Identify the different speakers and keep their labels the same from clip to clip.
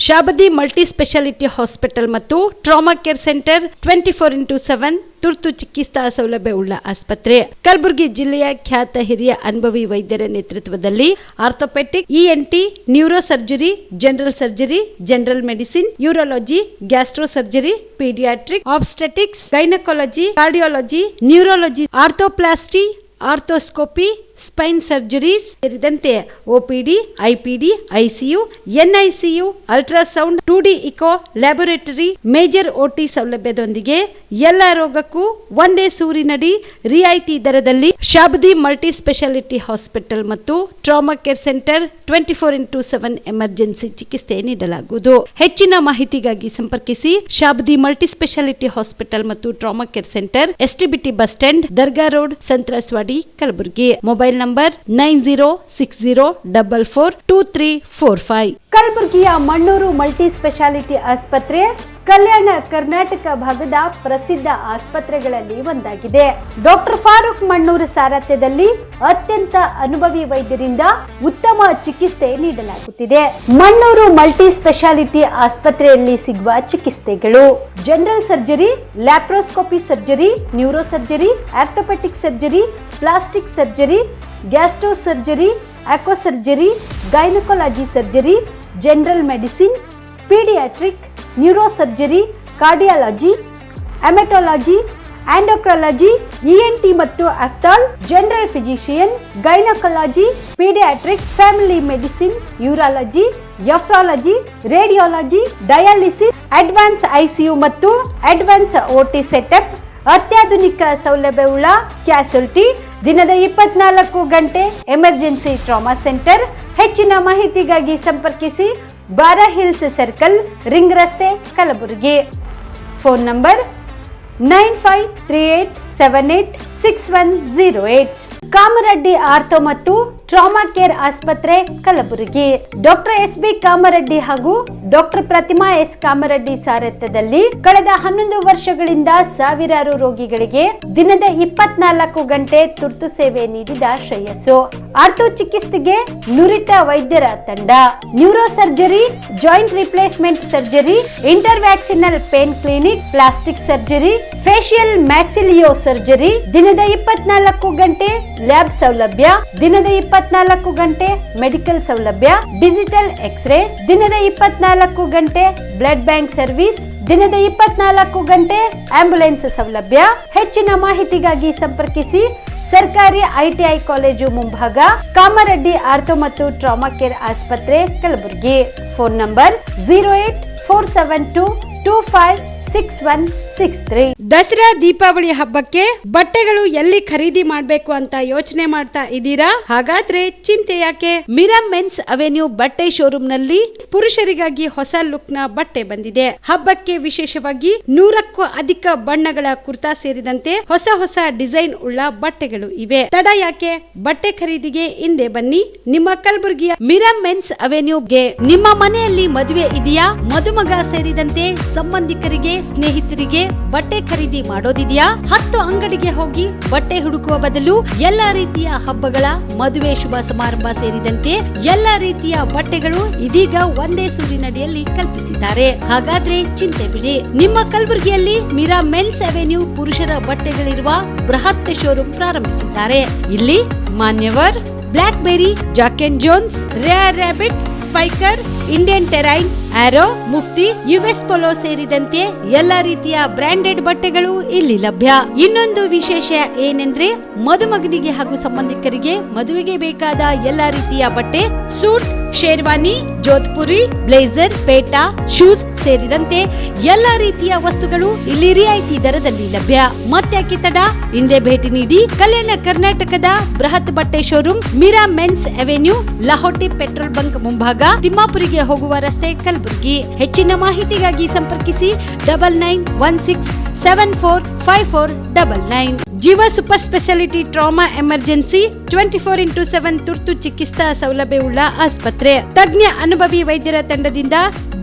Speaker 1: Shabdi multi speciality hospital ಮತ್ತು trauma care centre 24x7 ತುರ್ತು ಚಿಕಿತ್ಸಾ ಸೌಲಭ್ಯ ಉಳ್ಳ ಆಸ್ಪತ್ರೆ. ಕಲಬುರಗಿ ಜಿಲ್ಲೆಯ ಖ್ಯಾತ ಹಿರಿಯ ಅನುಭವಿ ವೈದ್ಯರ ನೇತೃತ್ವದಲ್ಲಿ orthopaedic, ENT, neuro surgery, general surgery, general medicine, urology, gastro surgery, paediatric, obstetrics, gynaecology, cardiology, neurology, arthroplasty, arthroscopy, spine surgeries ಸೇರಿದಂತೆ OPD, IPD, ICU, NICU, ultrasound, 2D echo, laboratory, major OT ಸೌಲಭ್ಯದೊಂದಿಗೆ ಎಲ್ಲ ರೋಗಕ್ಕೂ ಒಂದೇ ಸೂರಿನಡಿ ರಿಯಾಯಿತಿ ದರದಲ್ಲಿ ಶಾಬದಿ ಮಲ್ಟಿ ಸ್ಪೆಷಾಲಿಟಿ ಹಾಸ್ಪಿಟಲ್ ಮತ್ತು trauma care centre 24x7 emergency ಚಿಕಿತ್ಸೆ ನೀಡಲಾಗುವುದು. ಹೆಚ್ಚಿನ ಮಾಹಿತಿಗಾಗಿ ಸಂಪರ್ಕಿಸಿ ಶಾಬದಿ ಮಲ್ಟಿ ಸ್ಪೆಷಾಲಿಟಿ ಹಾಸ್ಪಿಟಲ್ ಮತ್ತು trauma care centre, STBT bus stand, Dargah road, ಸಂತ್ರಸ್ವಾಡಿ, Kalaburagi. Mobile number 9060442345. ಕಲಬುರಗಿಯ ಮಣ್ಣೂರು ಮಲ್ಟಿ ಸ್ಪೆಷಾಲಿಟಿ ಆಸ್ಪತ್ರೆ ಕಲ್ಯಾಣ ಕರ್ನಾಟಕ ಭಾಗದ ಪ್ರಸಿದ್ಧ ಆಸ್ಪತ್ರೆಗಳಲ್ಲಿ ಒಂದಾಗಿದೆ. ಡಾಕ್ಟರ್ ಫಾರೂಕ್ ಮಣ್ಣೂರು ಸಾರಥ್ಯದಲ್ಲಿ ಅತ್ಯಂತ ಅನುಭವಿ ವೈದ್ಯರಿಂದ ಉತ್ತಮ ಚಿಕಿತ್ಸೆ ನೀಡಲಾಗುತ್ತಿದೆ. ಮಣ್ಣೂರು ಮಲ್ಟಿ ಸ್ಪೆಷಾಲಿಟಿ ಆಸ್ಪತ್ರೆಯಲ್ಲಿ ಸಿಗುವ ಚಿಕಿತ್ಸೆಗಳು: general surgery, laparoscopy surgery, neuro surgery, orthopaedic surgery, plastic surgery, gastro surgery, ಆಕ್ವಾ surgery, gynaecology surgery, general medicine, paediatric, neuro surgery, cardiology, haematology, endocrinology, ENT ಮತ್ತು ophthal, general physician, gynaecology, paediatric, family medicine, urology, nephrology, radiology, dialysis, advance ICU ಮತ್ತು advance OT setup, ಅತ್ಯಾಧುನಿಕ ಸೌಲಭ್ಯವುಳ್ಳ ಕ್ಯಾಸುಲಿಟಿ, ದಿನದ 24 ಗಂಟೆ emergency trauma centre. ಹೆಚ್ಚಿನ ಮಾಹಿತಿಗಾಗಿ ಸಂಪರ್ಕಿಸಿ ಬಾರಾ hills circle, ring ರಸ್ತೆ, Kalaburagi. Phone number 9538786108. Kamareddy ortho ಮತ್ತು ಟ್ರಾಮಾ ಕೇರ್ ಆಸ್ಪತ್ರೆ, ಕಲಬುರಗಿ. Doctor S B. ಕಾಮರೆಡ್ಡಿ ಹಾಗೂ ಡಾಕ್ಟರ್ ಪ್ರತಿಮಾ ಎಸ್. ಕಾಮರೆಡ್ಡಿ ಸಾರಥ್ಯದಲ್ಲಿ ಕಳೆದ 11 ವರ್ಷಗಳಿಂದ ಸಾವಿರಾರು ರೋಗಿಗಳಿಗೆ ದಿನದ 24 ಗಂಟೆ ತುರ್ತು ಸೇವೆ ನೀಡಿದ ಶ್ರೇಯಸ್ಸು. ಆರ್ಥೋ ಚಿಕಿತ್ಸೆಗೆ ನುರಿತ ವೈದ್ಯರ ತಂಡ, neuro surgery, joint replacement surgery, interventional pain clinic, plastic surgery, facial maxillo surgery, ದಿನದ 24 ಗಂಟೆ ಲ್ಯಾಬ್ ಸೌಲಭ್ಯ, ದಿನದ 24 ಗಂಟೆ ಮೆಡಿಕಲ್ ಸೌಲಭ್ಯ, ಡಿಜಿಟಲ್ ಎಕ್ಸ್ರೇ, ದಿನದ 24 ಗಂಟೆ ಬ್ಲಡ್ ಬ್ಯಾಂಕ್ ಸರ್ವಿಸ್, ದಿನದ 24 ಗಂಟೆ ಆಂಬ್ಯುಲೆನ್ಸ್ ಸೌಲಭ್ಯ. ಹೆಚ್ಚಿನ ಮಾಹಿತಿಗಾಗಿ ಸಂಪರ್ಕಿಸಿ ಸರ್ಕಾರಿ ಐಟಿಐ ಕಾಲೇಜು ಮುಂಭಾಗ, ಕಾಮರೆಡ್ಡಿ ಆರ್ಥೋ ಮತ್ತು ಟ್ರಾಮಾ ಕೇರ್ ಆಸ್ಪತ್ರೆ, ಕಲಬುರಗಿ. Phone number 08472256163. ದಸರಾ ದೀಪಾವಳಿ ಹಬ್ಬಕ್ಕೆ ಬಟ್ಟೆಗಳು ಎಲ್ಲಿ ಖರೀದಿ ಮಾಡಬೇಕು ಅಂತ ಯೋಚನೆ ಮಾಡ್ತಾ ಇದ್ದೀರಾ? ಹಾಗಾದ್ರೆ ಚಿಂತೆ ಯಾಕೆ? ಮಿರಾ ಮೆನ್ಸ್ ಅವೆನ್ಯೂ ಬಟ್ಟೆ ಶೋರೂಮ್ ನಲ್ಲಿ ಪುರುಷರಿಗಾಗಿ ಹೊಸ ಲುಕ್ ನ ಬಟ್ಟೆ ಬಂದಿದೆ. ಹಬ್ಬಕ್ಕೆ ವಿಶೇಷವಾಗಿ 100ಕ್ಕೂ ಅಧಿಕ ಬಣ್ಣಗಳ ಕುರ್ತಾ ಸೇರಿದಂತೆ ಹೊಸ ಹೊಸ ಡಿಸೈನ್ ಉಳ್ಳ ಬಟ್ಟೆಗಳು ಇವೆ. ತಡ ಯಾಕೆ? ಬಟ್ಟೆ ಖರೀದಿಗೆ ಹಿಂದೆ ಬನ್ನಿ ನಿಮ್ಮ ಕಲಬುರಗಿಯ ಮಿರಾ ಮೆನ್ಸ್ ಅವೆನ್ಯೂಗೆ. ನಿಮ್ಮ ಮನೆಯಲ್ಲಿ ಮದುವೆ ಇದೆಯಾ? ಮದುಮಗ ಸೇರಿದಂತೆ ಸಂಬಂಧಿಕರಿಗೆ, ಸ್ನೇಹಿತರಿಗೆ ಬಟ್ಟೆ ಖರೀದಿ ಮಾಡೋದಿದೆಯಾ? 10 ಅಂಗಡಿಗೆ ಹೋಗಿ ಬಟ್ಟೆ ಹುಡುಕುವ ಬದಲು ಎಲ್ಲಾ ರೀತಿಯ ಹಬ್ಬಗಳ, ಮದುವೆ, ಶುಭ ಸಮಾರಂಭ ಸೇರಿದಂತೆ ಎಲ್ಲಾ ರೀತಿಯ ಬಟ್ಟೆಗಳು ಇದೀಗ ಒಂದೇ ಸೂರಿನಡಿಯಲ್ಲಿ ಕಲ್ಪಿಸಿದ್ದಾರೆ. ಹಾಗಾದ್ರೆ ಚಿಂತೆ ಬಿಡಿ. ನಿಮ್ಮ ಕಲಬುರಗಿಯಲ್ಲಿ ಮಿರಾ ಮೆನ್ಸ್ ಅವೆನ್ಯೂ ಪುರುಷರ ಬಟ್ಟೆಗಳಿರುವ ಬೃಹತ್ ಶೋರೂಮ್ ಪ್ರಾರಂಭಿಸಿದ್ದಾರೆ. ಇಲ್ಲಿ Manyavar, Black Berry, Jack and Jones, Rare Rabbit, Spykar, Indian Terrain, Arrow, Mufti, US Polo ಸೇರಿದಂತೆ ಎಲ್ಲಾ ರೀತಿಯ ಬ್ರಾಂಡೆಡ್ ಬಟ್ಟೆಗಳು ಇಲ್ಲಿ ಲಭ್ಯ. ಇನ್ನೊಂದು ವಿಶೇಷ ಏನೆಂದ್ರೆ ಮದುಮಗನಿಗೆ ಹಾಗೂ ಸಂಬಂಧಿಕರಿಗೆ ಮದುವೆಗೆ ಬೇಕಾದ ಎಲ್ಲಾ ರೀತಿಯ ಬಟ್ಟೆ, ಸೂಟ್, ಶೇರ್ವಾನಿ, ಜೋಧ್ಪುರಿ, ಬ್ಲೇಸರ್, ಪೇಟಾ, ಶೂಸ್ ಸೇರಿದಂತೆ ಎಲ್ಲಾ ರೀತಿಯ ವಸ್ತುಗಳು ಇಲ್ಲಿ ರಿಯಾಯಿತಿ ದರದಲ್ಲಿ ಲಭ್ಯ. ಮತ್ತ್ಯಾಕೆ ತಡ? ಹಿಂದೆ ಭೇಟಿ ನೀಡಿ ಕಲ್ಯಾಣ ಕರ್ನಾಟಕದ ಬೃಹತ್ ಬಟ್ಟೆ showroom Mira men's avenue, Lahoti petrol bunk ಮುಂಭಾಗ, ತಿಮ್ಮಾಪುರಿಗೆ ಹೋಗುವ ರಸ್ತೆ, ಕಲಬುರಗಿ. ಹೆಚ್ಚಿನ ಮಾಹಿತಿಗಾಗಿ ಸಂಪರ್ಕಿಸಿ 9916745499. ಜೀವ super speciality trauma emergency 24x7 ತುರ್ತು ಚಿಕಿತ್ಸಾ ಸೌಲಭ್ಯವುಳ್ಳ ಆಸ್ಪತ್ರೆ. ತಜ್ಞ ಅನುಭವಿ ವೈದ್ಯರ ತಂಡದಿಂದ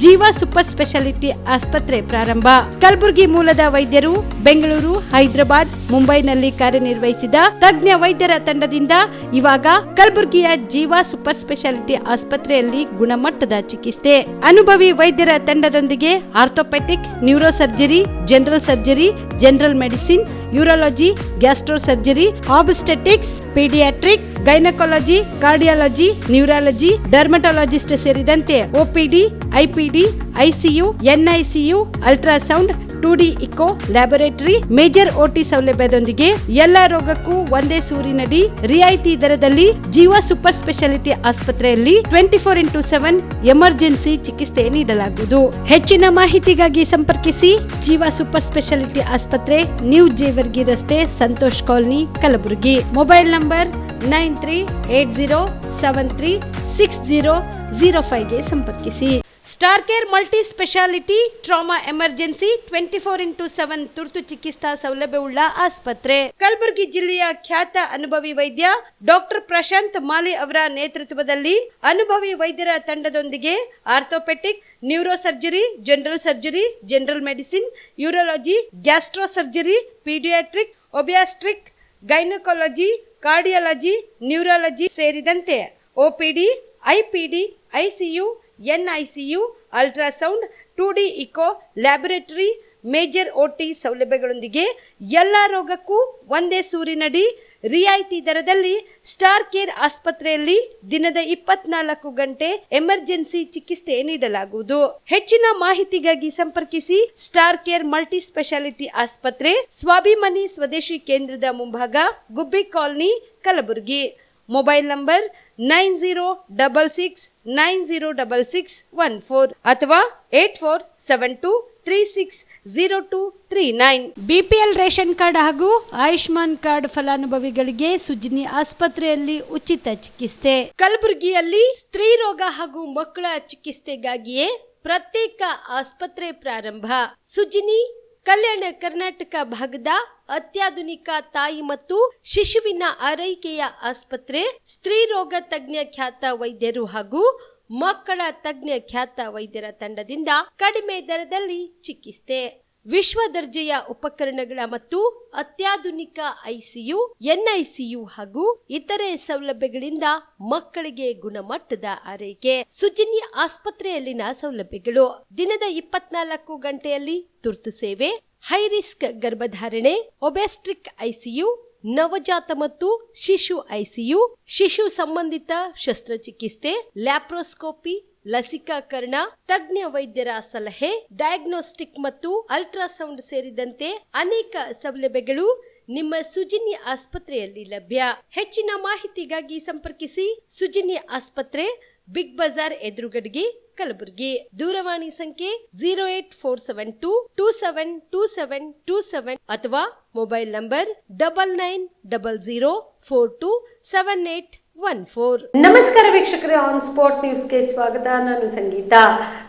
Speaker 1: ಜೀವ ಸೂಪರ್ ಸ್ಪೆಷಾಲಿಟಿ ಆಸ್ಪತ್ರೆ ಪ್ರಾರಂಭ. ಕಲಬುರಗಿ ಮೂಲದ ವೈದ್ಯರು ಬೆಂಗಳೂರು, ಹೈದರಾಬಾದ್, ಮುಂಬೈನಲ್ಲಿ ಕಾರ್ಯನಿರ್ವಹಿಸಿದ ತಜ್ಞ ವೈದ್ಯರ ತಂಡದಿಂದ ಇವಾಗ ಕಲಬುರಗಿಯ ಜೀವ ಸೂಪರ್ ಸ್ಪೆಷಾಲಿಟಿ ಆಸ್ಪತ್ರೆಯಲ್ಲಿ ಗುಣಮಟ್ಟದ ಚಿಕಿತ್ಸೆ. ಅನುಭವಿ ವೈದ್ಯರ ತಂಡದೊಂದಿಗೆ orthopaedic, neuro surgery, general surgery, general medicine, urology, gastro surgery, obstetrics, paediatric, gynaecology, cardiology, neurology, dermatologist ಸೇರಿದಂತೆ OPD, IPD, ICU, NICU, ultrasound, 2D echo, laboratory, major OT ಸೌಲಭ್ಯದೊಂದಿಗೆ ಎಲ್ಲ ರೋಗಕ್ಕೂ ಒಂದೇ ಸೂರಿನಡಿ ರಿಯಾಯಿತಿ ದರದಲ್ಲಿ ಜೀವ ಸೂಪರ್ ಸ್ಪೆಷಾಲಿಟಿ ಆಸ್ಪತ್ರೆಯಲ್ಲಿ 24x7 ಎಮರ್ಜೆನ್ಸಿ ಚಿಕಿತ್ಸೆ ನೀಡಲಾಗುವುದು. ಹೆಚ್ಚಿನ ಮಾಹಿತಿಗಾಗಿ ಸಂಪರ್ಕಿಸಿ ಜೀವ ಸೂಪರ್ ಸ್ಪೆಷಾಲಿಟಿ ಆಸ್ಪತ್ರೆ, ನ್ಯೂ ಜೇವರ್ಗಿ ರಸ್ತೆ, Santosh colony, Kalaburagi. Mobile number 9380736005 ಗೆ ಸಂಪರ್ಕಿಸಿ. Star care multi speciality trauma emergency 24x7 ತುರ್ತು ಚಿಕಿತ್ಸಾ ಸೌಲಭ್ಯವುಳ್ಳ ಆಸ್ಪತ್ರೆ. ಕಲಬುರಗಿ ಜಿಲ್ಲೆಯ ಖ್ಯಾತ ಅನುಭವಿ ವೈದ್ಯ ಡಾಕ್ಟರ್ ಪ್ರಶಾಂತ್ ಮಾಲಿ ಅವರ ನೇತೃತ್ವದಲ್ಲಿ ಅನುಭವಿ ವೈದ್ಯರ ತಂಡದೊಂದಿಗೆ orthopaedic, neuro surgery, general surgery, general medicine, urology, gastro surgery, paediatric, obstetric, gynaecology, cardiology, neurology ಸೇರಿದಂತೆ OPD, IPD, ICU, NICU, ultrasound, 2D echo, laboratory, major OT ಸೌಲಭ್ಯಗಳೊಂದಿಗೆ ಎಲ್ಲ ರೋಗಕ್ಕೂ ಒಂದೇ ಸೂರಿನಡಿ ರಿಯಾಯಿತಿ ದರದಲ್ಲಿ ಸ್ಟಾರ್ ಕೇರ್ ಆಸ್ಪತ್ರೆಯಲ್ಲಿ ದಿನದ 24 ಗಂಟೆ ಎಮರ್ಜೆನ್ಸಿ ಚಿಕಿತ್ಸೆ ನೀಡಲಾಗುವುದು. ಹೆಚ್ಚಿನ ಮಾಹಿತಿಗಾಗಿ ಸಂಪರ್ಕಿಸಿ ಸ್ಟಾರ್ ಕೇರ್ ಮಲ್ಟಿ ಸ್ಪೆಷಾಲಿಟಿ ಆಸ್ಪತ್ರೆ, ಸ್ವಾಭಿಮಾನಿ ಸ್ವದೇಶಿ ಕೇಂದ್ರದ ಮುಂಭಾಗ, ಗುಬ್ಬಿ ಕಾಲನಿ, ಕಲಬುರಗಿ. ಮೊಬೈಲ್ ನಂಬರ್ 9066906614 ಅಥವಾ 8472360239. ಬಿಪಿಎಲ್ ರೇಷನ್ ಕಾರ್ಡ್ ಹಾಗೂ ಆಯುಷ್ಮಾನ್ ಕಾರ್ಡ್ ಫಲಾನುಭವಿಗಳಿಗೆ ಸುಜಿನಿ ಆಸ್ಪತ್ರೆಯಲ್ಲಿ ಉಚಿತ ಚಿಕಿತ್ಸೆ. ಕಲಬುರಗಿಯಲ್ಲಿ ಸ್ತ್ರೀ ರೋಗ ಹಾಗೂ ಮಕ್ಕಳ ಚಿಕಿತ್ಸೆಗಾಗಿಯೇ ಪ್ರತ್ಯೇಕ ಆಸ್ಪತ್ರೆ ಪ್ರಾರಂಭ. ಸುಜಿನಿ ಕಲ್ಯಾಣ ಕರ್ನಾಟಕ ಭಾಗದ ಅತ್ಯಾಧುನಿಕ ತಾಯಿ ಮತ್ತು ಶಿಶುವಿನ ಆರೈಕೆಯ ಆಸ್ಪತ್ರೆ. ಸ್ತ್ರೀ ರೋಗ ತಜ್ಞ ಖ್ಯಾತ ವೈದ್ಯರು ಹಾಗೂ ಮಕ್ಕಳ ತಜ್ಞ ಖ್ಯಾತ ವೈದ್ಯರ ತಂಡದಿಂದ ಕಡಿಮೆ ದರದಲ್ಲಿ ಚಿಕಿತ್ಸೆ. ವಿಶ್ವ ದರ್ಜೆಯ ಉಪಕರಣಗಳ ಮತ್ತು ಅತ್ಯಾಧುನಿಕ ಐಸಿಯು, ಎನ್ಐಸಿಯು ಹಾಗೂ ಇತರೆ ಸೌಲಭ್ಯಗಳಿಂದ ಮಕ್ಕಳಿಗೆ ಗುಣಮಟ್ಟದ ಆರೈಕೆ. ಸುಜಿನಿ ಆಸ್ಪತ್ರೆಯಲ್ಲಿನ ಸೌಲಭ್ಯಗಳು: ದಿನದ 24 ಗಂಟೆಯಲ್ಲಿ ತುರ್ತು ಸೇವೆ, ಹೈ ರಿಸ್ಕ್ ಗರ್ಭಧಾರಣೆ, ಒಬೆಸ್ಟ್ರಿಕ್ ಐಸಿಯು, ನವಜಾತ ಮತ್ತು ಶಿಶು ಐಸಿಯು, ಶಿಶು ಸಂಬಂಧಿತ ಶಸ್ತ್ರಚಿಕಿತ್ಸೆ, ಲ್ಯಾಪ್ರೋಸ್ಕೋಪಿ, ಲಸಿಕಾಕರಣ, ತಜ್ಞ ವೈದ್ಯರ ಸಲಹೆ, ಡಯಾಗ್ನೋಸ್ಟಿಕ್ ಮತ್ತು ಅಲ್ಟ್ರಾಸೌಂಡ್ ಸೇರಿದಂತೆ ಅನೇಕ ಸೌಲಭ್ಯಗಳು ನಿಮ್ಮ ಸುಜಿನಿ ಆಸ್ಪತ್ರೆಯಲ್ಲಿ ಲಭ್ಯ. ಹೆಚ್ಚಿನ ಮಾಹಿತಿಗಾಗಿ ಸಂಪರ್ಕಿಸಿ ಸುಜಿನಿ ಆಸ್ಪತ್ರೆ, ಬಿಗ್ ಬಜಾರ್ ಎದುರುಗಡೆಗೆ, ಕಲಬುರಗಿ. ದೂರವಾಣಿ ಸಂಖ್ಯೆ 08472272727 ಅಥವಾ ಮೊಬೈಲ್ ನಂಬರ್ 9900427814. ನಮಸ್ಕಾರ ವೀಕ್ಷಕರೇ, ಆನ್ ಸ್ಪಾಟ್ ನ್ಯೂಸ್ಗೆ ಸ್ವಾಗತ. ನಾನು ಸಂಗೀತ.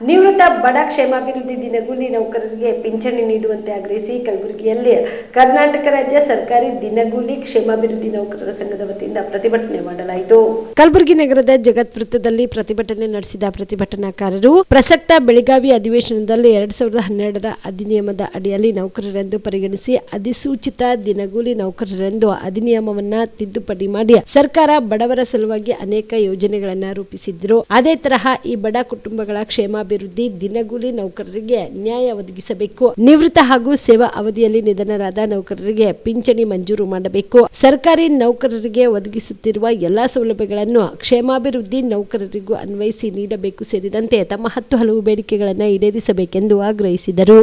Speaker 1: ನಿವೃತ್ತ ಬಡ ಕ್ಷೇಮಾಭಿವೃದ್ಧಿ ದಿನಗೂಲಿ ನೌಕರರಿಗೆ ಪಿಂಚಣಿ ನೀಡುವಂತೆ ಆಗ್ರಹಿಸಿ ಕಲಬುರಗಿಯಲ್ಲಿ ಕರ್ನಾಟಕ ರಾಜ್ಯ ಸರ್ಕಾರಿ ದಿನಗೂಲಿ ಕ್ಷೇಮಾಭಿವೃದ್ಧಿ ನೌಕರರ ಸಂಘದ ವತಿಯಿಂದ ಪ್ರತಿಭಟನೆ ಮಾಡಲಾಯಿತು. ಕಲಬುರಗಿ ನಗರದ ಜಗತ್ ವೃತ್ತದಲ್ಲಿ ಪ್ರತಿಭಟನೆ ನಡೆಸಿದ ಪ್ರತಿಭಟನಾಕಾರರು ಪ್ರಸಕ್ತ ಬೆಳಗಾವಿ ಅಧಿವೇಶನದಲ್ಲಿ 2012ರ ಅಧಿನಿಯಮದ ಅಡಿಯಲ್ಲಿ ನೌಕರರೆಂದು ಪರಿಗಣಿಸಿ ಅಧಿಸೂಚಿತ ದಿನಗೂಲಿ ನೌಕರರೆಂದು ಅಧಿನಿಯಮವನ್ನ ತಿದ್ದುಪಡಿ ಮಾಡಿ ಸರ್ಕಾರ ಬಡವರ ಸಲುವಾಗಿ ಅನೇಕ ಯೋಜನೆಗಳನ್ನ ರೂಪಿಸಿದ್ರು. ಅದೇ ತರಹ ಈ ಬಡ ಕುಟುಂಬಗಳ ಕ್ಷೇಮಾಭಿವೃದ್ಧಿ ದಿನಗೂಲಿ ನೌಕರರಿಗೆ ನ್ಯಾಯ ಒದಗಿಸಬೇಕು. ನಿವೃತ್ತ ಹಾಗೂ ಸೇವಾ ಅವಧಿಯಲ್ಲಿ ನಿಧನರಾದ ನೌಕರರಿಗೆ ಪಿಂಚಣಿ ಮಂಜೂರು ಮಾಡಬೇಕು. ಸರ್ಕಾರಿ ನೌಕರರಿಗೆ ಒದಗಿಸುತ್ತಿರುವ ಎಲ್ಲಾ ಸೌಲಭ್ಯಗಳನ್ನು ಕ್ಷೇಮಾಭಿವೃದ್ಧಿ ನೌಕರರಿಗೂ ಅನ್ವಯಿಸಿ ನೀಡಬೇಕು ಸೇರಿದಂತೆ ತಮ್ಮ 10 ಹಲವು ಬೇಡಿಕೆಗಳನ್ನು ಈಡೇರಿಸಬೇಕೆಂದು ಆಗ್ರಹಿಸಿದರು.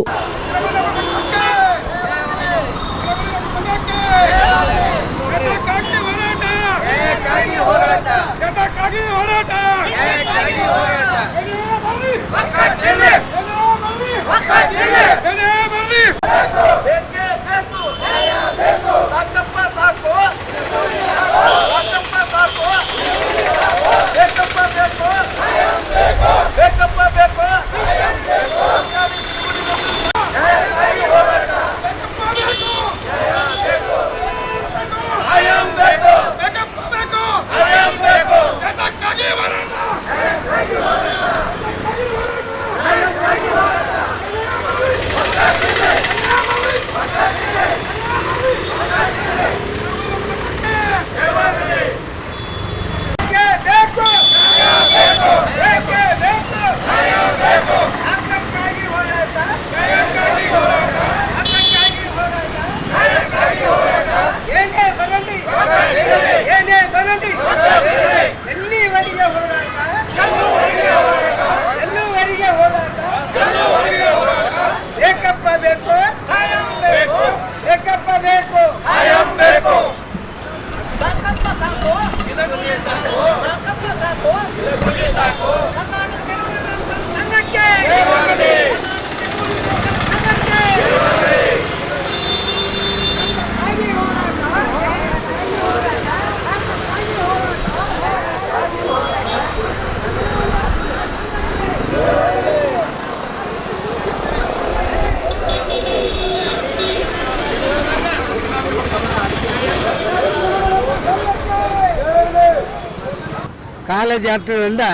Speaker 2: ಜಾತ್ರೆಯಿಂದ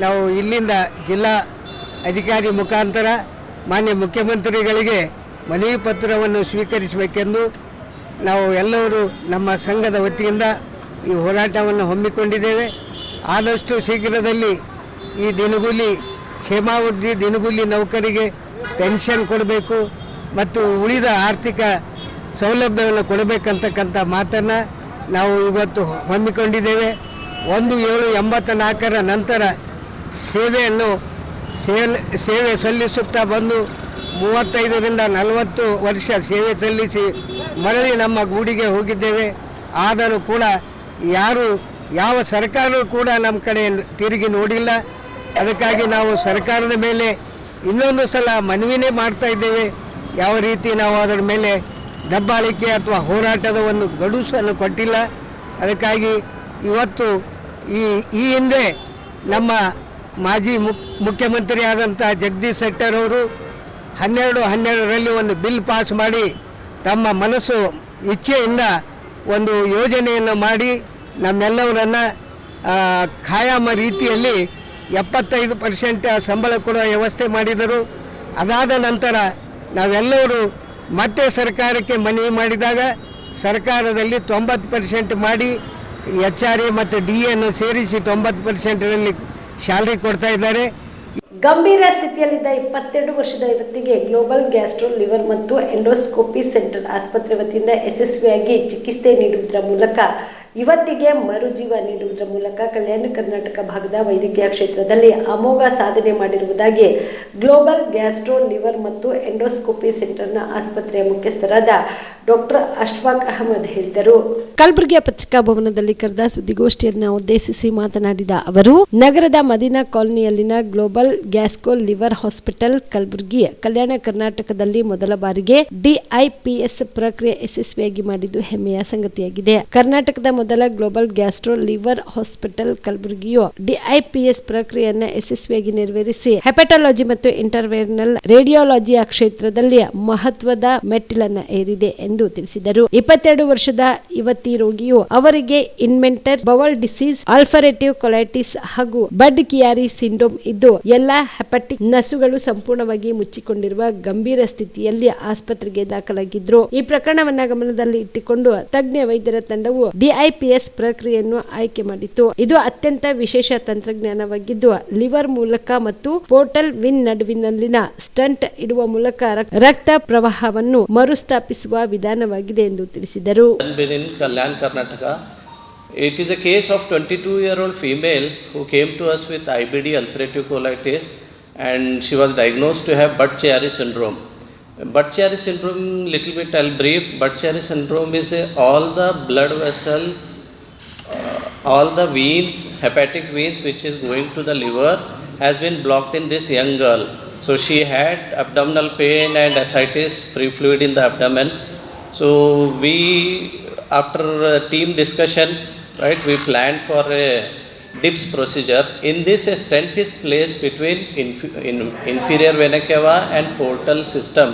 Speaker 2: ನಾವು ಇಲ್ಲಿಂದ ಜಿಲ್ಲಾ ಅಧಿಕಾರಿ ಮುಖಾಂತರ ಮಾನ್ಯ ಮುಖ್ಯಮಂತ್ರಿಗಳಿಗೆ ಮನವಿ ಪತ್ರವನ್ನು ಸ್ವೀಕರಿಸಬೇಕೆಂದು ನಾವು ಎಲ್ಲರೂ ನಮ್ಮ ಸಂಘದ ವತಿಯಿಂದ ಈ ಹೋರಾಟವನ್ನು ಹಮ್ಮಿಕೊಂಡಿದ್ದೇವೆ. ಆದಷ್ಟು ಶೀಘ್ರದಲ್ಲಿ ಈ ದಿನಗೂಲಿ ಕ್ಷೇಮಾವಧಿ ದಿನಗೂಲಿ ನೌಕರಿಗೆ ಪೆನ್ಷನ್ ಕೊಡಬೇಕು ಮತ್ತು ಉಳಿದ ಆರ್ಥಿಕ ಸೌಲಭ್ಯವನ್ನು ಕೊಡಬೇಕಂತಕ್ಕಂಥ ಮಾತನ್ನು ನಾವು ಇವತ್ತು ಹಮ್ಮಿಕೊಂಡಿದ್ದೇವೆ. 1784 ನಂತರ ಸೇವೆ ಸಲ್ಲಿಸುತ್ತಾ ಬಂದು 35ರಿಂದ 40 ವರ್ಷ ಸೇವೆ ಸಲ್ಲಿಸಿ ಮರಳಿ ನಮ್ಮ ಗೂಡಿಗೆ ಹೋಗಿದ್ದೇವೆ. ಆದರೂ ಕೂಡ ಯಾವ ಸರ್ಕಾರವೂ ಕೂಡ ನಮ್ಮ ಕಡೆ ತಿರುಗಿ ನೋಡಿಲ್ಲ. ಅದಕ್ಕಾಗಿ ನಾವು ಸರ್ಕಾರದ ಮೇಲೆ ಇನ್ನೊಂದು ಸಲ ಮನವಿನೇ ಮಾಡ್ತಾ ಇದ್ದೇವೆ. ಯಾವ ರೀತಿ ನಾವು ಅದರ ಮೇಲೆ ದಬ್ಬಾಳಿಕೆ ಅಥವಾ ಹೋರಾಟದ ಒಂದು ಗಡುಸನ್ನು ಕೊಟ್ಟಿಲ್ಲ. ಅದಕ್ಕಾಗಿ ಇವತ್ತು ಈ ಹಿಂದೆ ನಮ್ಮ ಮಾಜಿ ಮುಖ್ಯಮಂತ್ರಿ ಆದಂಥ ಜಗದೀಶ್ ಶೆಟ್ಟರ್ ಅವರು 12/12ರಲ್ಲಿ ಒಂದು ಬಿಲ್ ಪಾಸ್ ಮಾಡಿ ತಮ್ಮ ಮನಸ್ಸು ಇಚ್ಛೆಯಿಂದ ಒಂದು ಯೋಜನೆಯನ್ನು ಮಾಡಿ ನಮ್ಮೆಲ್ಲವರನ್ನು ಖಾಯಂ ರೀತಿಯಲ್ಲಿ 75% ಸಂಬಳ ಕೊಡುವ ವ್ಯವಸ್ಥೆ ಮಾಡಿದರು. ಅದಾದ ನಂತರ ನಾವೆಲ್ಲರೂ ಮತ್ತೆ ಸರ್ಕಾರಕ್ಕೆ ಮನವಿ ಮಾಡಿದಾಗ ಸರ್ಕಾರದಲ್ಲಿ 90% ಮಾಡಿ HR ಮತ್ತು DA ಸೇರಿಸಿ 90%ರಲ್ಲಿ ಸ್ಯಾಲರಿ ಕೊಡ್ತಾ ಇದ್ದಾರೆ.
Speaker 1: ಗಂಭೀರ ಸ್ಥಿತಿಯಲ್ಲಿದ್ದ 22 ವರ್ಷದ ಯುವತಿಗೆ ಗ್ಲೋಬಲ್ ಗ್ಯಾಸ್ಟ್ರೋ ಲಿವರ್ ಮತ್ತು ಎಂಡೋಸ್ಕೋಪಿ ಸೆಂಟರ್ ಆಸ್ಪತ್ರೆ ವತಿಯಿಂದ ಯಶಸ್ವಿಯಾಗಿ ಚಿಕಿತ್ಸೆ ನೀಡುವುದರ ಮೂಲಕ ಯುವತಿಗೆ ಮರುಜೀವ ನೀಡುವುದರ ಮೂಲಕ ಕಲ್ಯಾಣ ಕರ್ನಾಟಕ ಭಾಗದ ವೈದ್ಯಕೀಯ ಕ್ಷೇತ್ರದಲ್ಲಿ ಅಮೋಘ ಸಾಧನೆ ಮಾಡಿರುವುದಾಗಿ ಗ್ಲೋಬಲ್ ಗ್ಯಾಸ್ಟ್ರೋ ಲಿವರ್ ಮತ್ತು ಎಂಡೋಸ್ಕೋಪಿ ಸೆಂಟರ್ನ ಆಸ್ಪತ್ರೆಯ ಮುಖ್ಯಸ್ಥರಾದ ಡಾಕ್ಟರ್ ಅಶ್ಫಾಕ್ ಅಹಮದ್ ಹೇಳಿದರು. ಕಲಬುರಗಿಯ ಪತ್ರಿಕಾ ಭವನದಲ್ಲಿ ಕರೆದ ಸುದ್ದಿಗೋಷ್ಠಿಯನ್ನು ಉದ್ದೇಶಿಸಿ ಮಾತನಾಡಿದ ಅವರು, ನಗರದ ಮದೀನಾ ಕಾಲೋನಿಯಲ್ಲಿನ global gastro liver hospital Kalaburagi Kalyana ಕರ್ನಾಟಕದಲ್ಲಿ ಮೊದಲ ಬಾರಿಗೆ DIPS ಪ್ರಕ್ರಿಯೆ ಯಶಸ್ವಿಯಾಗಿ ಮಾಡಿದ್ದು ಹೆಮ್ಮೆಯ ಸಂಗತಿಯಾಗಿದೆ. ಕರ್ನಾಟಕದ ಮೊದಲ ಗ್ಲೋಬಲ್ ಗ್ಯಾಸ್ಟ್ರೋ ಲಿವರ್ ಹಾಸ್ಪಿಟಲ್ ಕಲಬುರಗಿಯು DIPS ಪ್ರಕ್ರಿಯೆಯನ್ನು ಯಶಸ್ವಿಯಾಗಿ ನೆರವೇರಿಸಿ ಹೆಪಟಾಲಜಿ ಮತ್ತು ಇಂಟರ್ವೆನಲ್ ರೇಡಿಯಾಲಜಿಯ ಕ್ಷೇತ್ರದಲ್ಲಿ ಮಹತ್ವದ ಮೆಟ್ಟಿಲನ್ನು ಏರಿದೆ ಎಂದು ತಿಳಿಸಿದರು. 22 ವರ್ಷದ ಯುವತಿ ರೋಗಿಯು ಅವರಿಗೆ ಇನ್ವೆಂಟರ್ ಬವಲ್ ಡಿಸೀಸ್, ಅಲ್ಫರೇಟಿವ್ ಕೊಲೈಟಿಸ್ ಹಾಗೂ ಬಡ್ ಕಿಯಾರಿ ಸಿಂಡ್ರೋಮ್ ಇದ್ದು ಎಲ್ಲಾ ಹೆಪಟಿಕ್ ನಸುಗಳು ಸಂಪೂರ್ಣವಾಗಿ ಮುಚ್ಚಿಕೊಂಡಿರುವ ಗಂಭೀರ ಸ್ಥಿತಿಯಲ್ಲಿ ಆಸ್ಪತ್ರೆಗೆ ದಾಖಲಾಗಿದ್ರು. ಈ ಪ್ರಕರಣವನ್ನ ಗಮನದಲ್ಲಿ ಇಟ್ಟುಕೊಂಡು ತಜ್ಞ ವೈದ್ಯರ ತಂಡವು DIPS ಪ್ರಕ್ರಿಯೆಯನ್ನು ಆಯ್ಕೆ ಮಾಡಿತು. ಇದು ಅತ್ಯಂತ ವಿಶೇಷ ತಂತ್ರಜ್ಞಾನವಾಗಿದ್ದು ಲಿವರ್ ಮೂಲಕ ಮತ್ತು ಪೋರ್ಟಲ್ ವಿನ್ ನಡುವಿನಲ್ಲಿನ ಸ್ಟಂಟ್ ಇಡುವ ಮೂಲಕ ರಕ್ತ ಪ್ರವಾಹವನ್ನು ಮರುಸ್ಥಾಪಿಸುವ ವಿಧಾನವಾಗಿದೆ ಎಂದು ತಿಳಿಸಿದರು.
Speaker 3: It is a case of 22-year-old female who came to us with IBD, ulcerative colitis, and she was diagnosed to have Budd-Chiari syndrome. Budd-Chiari syndrome, little bit I'll brief. Budd-Chiari syndrome is all the blood vessels, all the veins, hepatic veins which is going to the liver has been blocked in this young girl. So she had abdominal pain and ascites, free fluid in the abdomen. So we, after a team discussion, right, we planned for a DIPS procedure. In this, a stent is placed between inferior vena cava and portal system,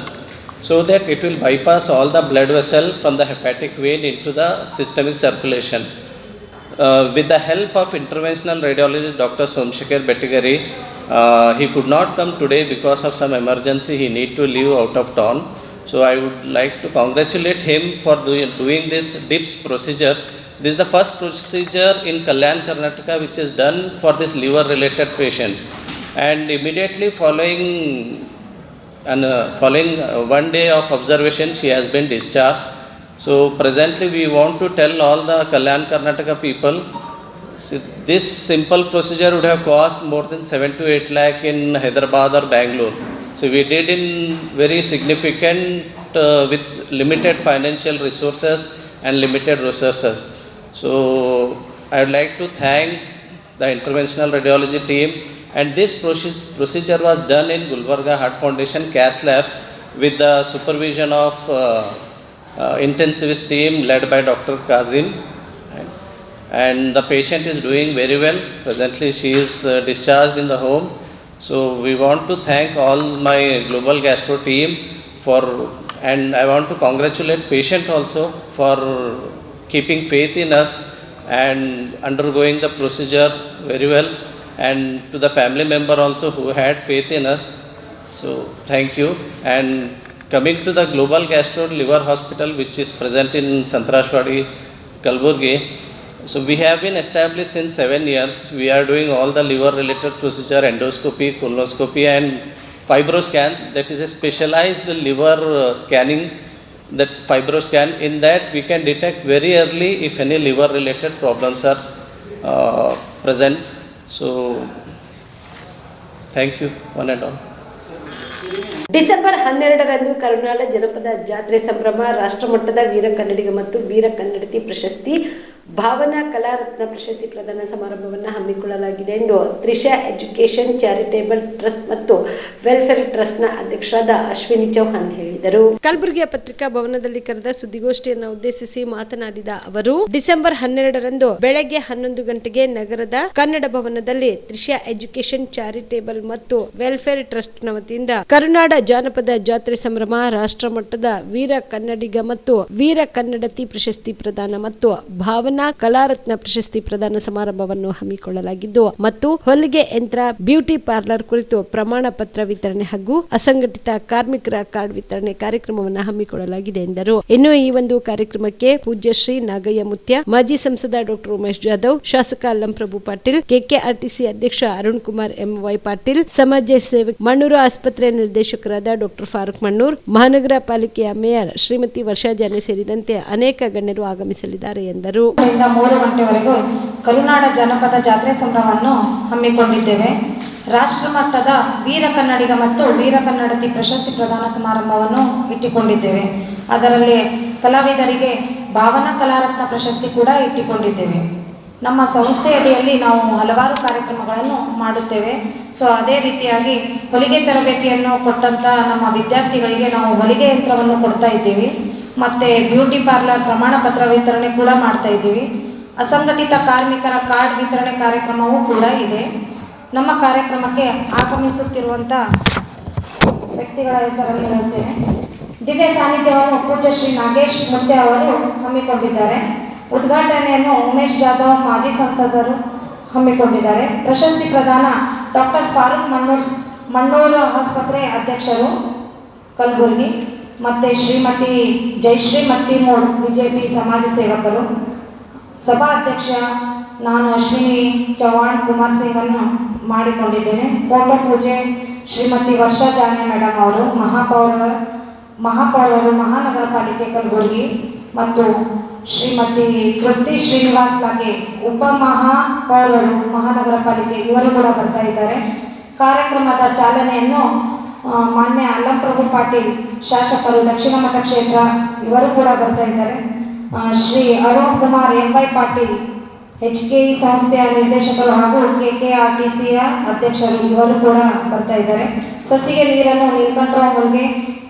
Speaker 3: so that it will bypass all the blood vessel from the hepatic vein into the systemic circulation. With the help of interventional radiologist Dr. Somshekar Bettigari, he could not come today because of some emergency. He need to leave out of town. So I would like to congratulate him for doing this DIPS procedure. This is the first procedure in Kalyan Karnataka which is done for this liver related patient, and immediately following 1 day of observation she has been discharged. So presently we want to tell all the Kalyan Karnataka people, this simple procedure would have cost more than 7 to 8 lakh in Hyderabad or Bangalore. So we did in very significant with limited financial resources and limited resources. So I would like to thank the interventional radiology team, and this procedure was done in Gulbarga Heart Foundation Cath Lab with the supervision of intensivist team led by Dr. Kazim, and the patient is doing very well. Presently she is discharged in the home. So we want to thank all my Global Gastro team for, and I want to congratulate patient also for keeping faith in us and undergoing the procedure very well, and to the family member also who had faith in us. So thank you. And coming to the Global Gastro Liver Hospital, which is present in Santrashwadi, Kalburgi. So we have been established since 7 years. We are doing all the liver related procedure, endoscopy, colonoscopy and fibroscan. That is a specialized liver scanning, that's fibroscan. In that we can detect very early if any liver related problems are present. So thank you one and all.
Speaker 1: December 12ರಂದು ಕರುನಾಡ ಜನಪದ ಜಾತ್ರೆ ಸಂಭ್ರಮ, ರಾಷ್ಟ್ರಮಟ್ಟದ ವೀರ ಕನ್ನಡಿಗ ಮತ್ತು ವೀರ ಕನ್ನಡತಿ ಪ್ರಶಸ್ತಿ, ಭಾವನಾ ಕಲಾರತ್ನ ಪ್ರಶಸ್ತಿ ಪ್ರದಾನ ಸಮಾರಂಭವನ್ನು ಹಮ್ಮಿಕೊಳ್ಳಲಾಗಿದೆ ಎಂದು ತ್ರಿಷಾ ಎಜುಕೇಷನ್ ಚಾರಿಟೇಬಲ್ ಟ್ರಸ್ಟ್ ಮತ್ತು ವೆಲ್ಫೇರ್ ಟ್ರಸ್ಟ್ನ ಅಧ್ಯಕ್ಷರಾದ ಅಶ್ವಿನಿ ಚೌಹಾಣ್ ಹೇಳಿದರು. ಕಲಬುರಗಿಯ ಪತ್ರಿಕಾ ಭವನದಲ್ಲಿ ಕರೆದ ಸುದ್ದಿಗೋಷ್ಠಿಯನ್ನು ಉದ್ದೇಶಿಸಿ ಮಾತನಾಡಿದ ಅವರು, ಡಿಸೆಂಬರ್ 12ರಂದು ಬೆಳಗ್ಗೆ 11 ಗಂಟೆಗೆ ನಗರದ ಕನ್ನಡ ಭವನದಲ್ಲಿ ತ್ರಿಷಾ ಎಜುಕೇಷನ್ ಚಾರಿಟೇಬಲ್ ಮತ್ತು ವೆಲ್ಫೇರ್ ಟ್ರಸ್ಟ್ನ ವತಿಯಿಂದ ಕರುನಾಡ ಜಾನಪದ ಜಾತ್ರೆ ಸಂಭ್ರಮ, ರಾಷ್ಟ್ರಮಟ್ಟದ ವೀರ ಕನ್ನಡಿಗ ಮತ್ತು ವೀರ ಕನ್ನಡತಿ ಪ್ರಶಸ್ತಿ ಪ್ರದಾನ ಮತ್ತು ಭಾವನಾ ಕಲಾರತ್ನ ಪ್ರಶಸ್ತಿ ಪ್ರದಾನ ಸಮಾರಂಭವನ್ನು ಹಮ್ಮಿಕೊಳ್ಳಲಾಗಿದ್ದು ಮತ್ತು ಹೊಲಿಗೆ ಯಂತ್ರ, ಬ್ಯೂಟಿ ಪಾರ್ಲರ್ ಕುರಿತು ಪ್ರಮಾಣ ಪತ್ರ ವಿತರಣೆ ಹಾಗೂ ಅಸಂಘಟಿತ ಕಾರ್ಮಿಕರ ಕಾರ್ಡ್ ವಿತರಣೆ ಕಾರ್ಯಕ್ರಮವನ್ನು ಹಮ್ಮಿಕೊಳ್ಳಲಾಗಿದೆ ಎಂದರು. ಇನ್ನು ಈ ಒಂದು ಕಾರ್ಯಕ್ರಮಕ್ಕೆ ಪೂಜ್ಯ ಶ್ರೀ ನಾಗಯ್ಯ ಮುತ್ಯ, ಮಾಜಿ ಸಂಸದ ಡಾಕ್ಟರ್ ಉಮೇಶ್ ಜಾಧವ್, ಶಾಸಕ ಅಲ್ಲಂಪ್ರಭು ಪಾಟೀಲ್, ಕೆಕೆಆರ್ಟಿಸಿ ಅಧ್ಯಕ್ಷ ಅರುಣ್ ಕುಮಾರ್ ಎಂವೈ ಪಾಟೀಲ್, ಸಮಾಜ ಸೇವಕ ಮಣ್ಣೂರು ಆಸ್ಪತ್ರೆ ನಿರ್ದೇಶಕರಾದ ಡಾಕ್ಟರ್ ಫಾರೂಕ್ ಮಣ್ಣೂರ್, ಮಹಾನಗರ ಪಾಲಿಕೆಯ ಮೇಯರ್ ಶ್ರೀಮತಿ ವರ್ಷಾ ಜಾನೆ ಸೇರಿದಂತೆ ಅನೇಕ ಗಣ್ಯರು ಆಗಮಿಸಲಿದ್ದಾರೆ ಎಂದರು.
Speaker 4: 3 ಗಂಟೆವರೆಗೂ ಕರುನಾಡ ಜನಪದ ಜಾತ್ರೆ ಸಂಭ್ರಮವನ್ನು ಹಮ್ಮಿಕೊಂಡಿದ್ದೇವೆ. ರಾಷ್ಟ್ರಮಟ್ಟದ ವೀರ ಕನ್ನಡಿಗ ಮತ್ತು ವೀರ ಕನ್ನಡತಿ ಪ್ರಶಸ್ತಿ ಪ್ರದಾನ ಸಮಾರಂಭವನ್ನು ಇಟ್ಟುಕೊಂಡಿದ್ದೇವೆ. ಅದರಲ್ಲಿ ಕಲಾವಿದರಿಗೆ ಭಾವನಾ ಕಲಾರತ್ನ ಪ್ರಶಸ್ತಿ ಕೂಡ ಇಟ್ಟುಕೊಂಡಿದ್ದೇವೆ. ನಮ್ಮ ಸಂಸ್ಥೆಯಡಿಯಲ್ಲಿ ನಾವು ಹಲವಾರು ಕಾರ್ಯಕ್ರಮಗಳನ್ನು ಮಾಡುತ್ತೇವೆ. ಸೊ ಅದೇ ರೀತಿಯಾಗಿ ಹೊಲಿಗೆ ತರಬೇತಿಯನ್ನು ಕೊಟ್ಟಂಥ ನಮ್ಮ ವಿದ್ಯಾರ್ಥಿಗಳಿಗೆ ನಾವು ಹೊಲಿಗೆ ಯಂತ್ರವನ್ನು ಕೊಡ್ತಾ ಇದ್ದೀವಿ. ಮತ್ತು ಬ್ಯೂಟಿ ಪಾರ್ಲರ್ ಪ್ರಮಾಣ ಪತ್ರ ವಿತರಣೆ ಕೂಡ ಮಾಡ್ತಾ ಇದ್ದೀವಿ. ಅಸಂಘಟಿತ ಕಾರ್ಮಿಕರ ಕಾರ್ಡ್ ವಿತರಣೆ ಕಾರ್ಯಕ್ರಮವೂ ಕೂಡ ಇದೆ. ನಮ್ಮ ಕಾರ್ಯಕ್ರಮಕ್ಕೆ ಆಗಮಿಸುತ್ತಿರುವಂಥ ವ್ಯಕ್ತಿಗಳ ಹೆಸರನ್ನು ಹೇಳುತ್ತೇನೆ. ದಿವ್ಯ ಸಾನ್ನಿಧ್ಯವನ್ನು ಪೂಜ್ಯ ಶ್ರೀ ನಾಗೇಶ್ ಮುತ್ಯ ಅವರು ಹಮ್ಮಿಕೊಂಡಿದ್ದಾರೆ. ಉದ್ಘಾಟನೆಯನ್ನು ಉಮೇಶ್ ಜಾಧವ್ ಮಾಜಿ ಸಂಸದರು ಹಮ್ಮಿಕೊಂಡಿದ್ದಾರೆ. ಪ್ರಶಸ್ತಿ ಪ್ರದಾನ ಡಾಕ್ಟರ್ ಫಾರೂಕ್ ಮಣ್ಣೂರು ಆಸ್ಪತ್ರೆ ಅಧ್ಯಕ್ಷರು ಕಲಬುರಗಿ ಮತ್ತು ಶ್ರೀಮತಿ ಜಯಶ್ರೀ ಮತ್ತಿಮೂಡ್ ಬಿಜೆಪಿ ಸಮಾಜ ಸೇವಕರು. ಸಭಾ ಅಧ್ಯಕ್ಷ ನಾನು ಅಶ್ವಿನಿ ಚೌಹಾಣ್ ಕುಮಾರ್ ಸಿಂಗ್ ಅನ್ನು ಮಾಡಿಕೊಂಡಿದ್ದೇನೆ. ಫೋಟೋ ಪೂಜೆ ಶ್ರೀಮತಿ ವರ್ಷಾ ಜಾನೆ ಮೇಡಮ್ ಅವರು, ಮಹಾಪೌರರು ಮಹಾನಗರ ಪಾಲಿಕೆ ಕಲಬುರಗಿ ಮತ್ತು ಶ್ರೀಮತಿ ತೃಪ್ತಿ ಶ್ರೀನಿವಾಸ್ ಲಾಗೆ ಉಪಮಹಾಪೌರರು ಮಹಾನಗರ ಪಾಲಿಕೆ, ಇವರು ಕೂಡ ಬರ್ತಾ ಇದ್ದಾರೆ. ಕಾರ್ಯಕ್ರಮದ ಚಾಲನೆಯನ್ನು ಮಾನ್ಯ ಅಲ್ಲಂಪ್ರಭು ಪಾಟೀಲ್ ಶಾಸಕರು ದಕ್ಷಿಣ ಮತಕ್ಷೇತ್ರ, ಇವರು ಕೂಡ ಬರ್ತಾ ಇದ್ದಾರೆ. ಶ್ರೀ ಅರುಣ್ ಕುಮಾರ್ ಎಂವೈ ಪಾಟೀಲ್ HKE ಸಂಸ್ಥೆಯ ನಿರ್ದೇಶಕರು ಹಾಗೂ KKRTCಯ ಅಧ್ಯಕ್ಷರು, ಇವರು ಕೂಡ ಬರ್ತಾ ಇದ್ದಾರೆ. ಸಸಿಗೆ ನೀರನ್ನು ನೀಲಕಂಠರಾವ್ ಮುಲ್ಗೆ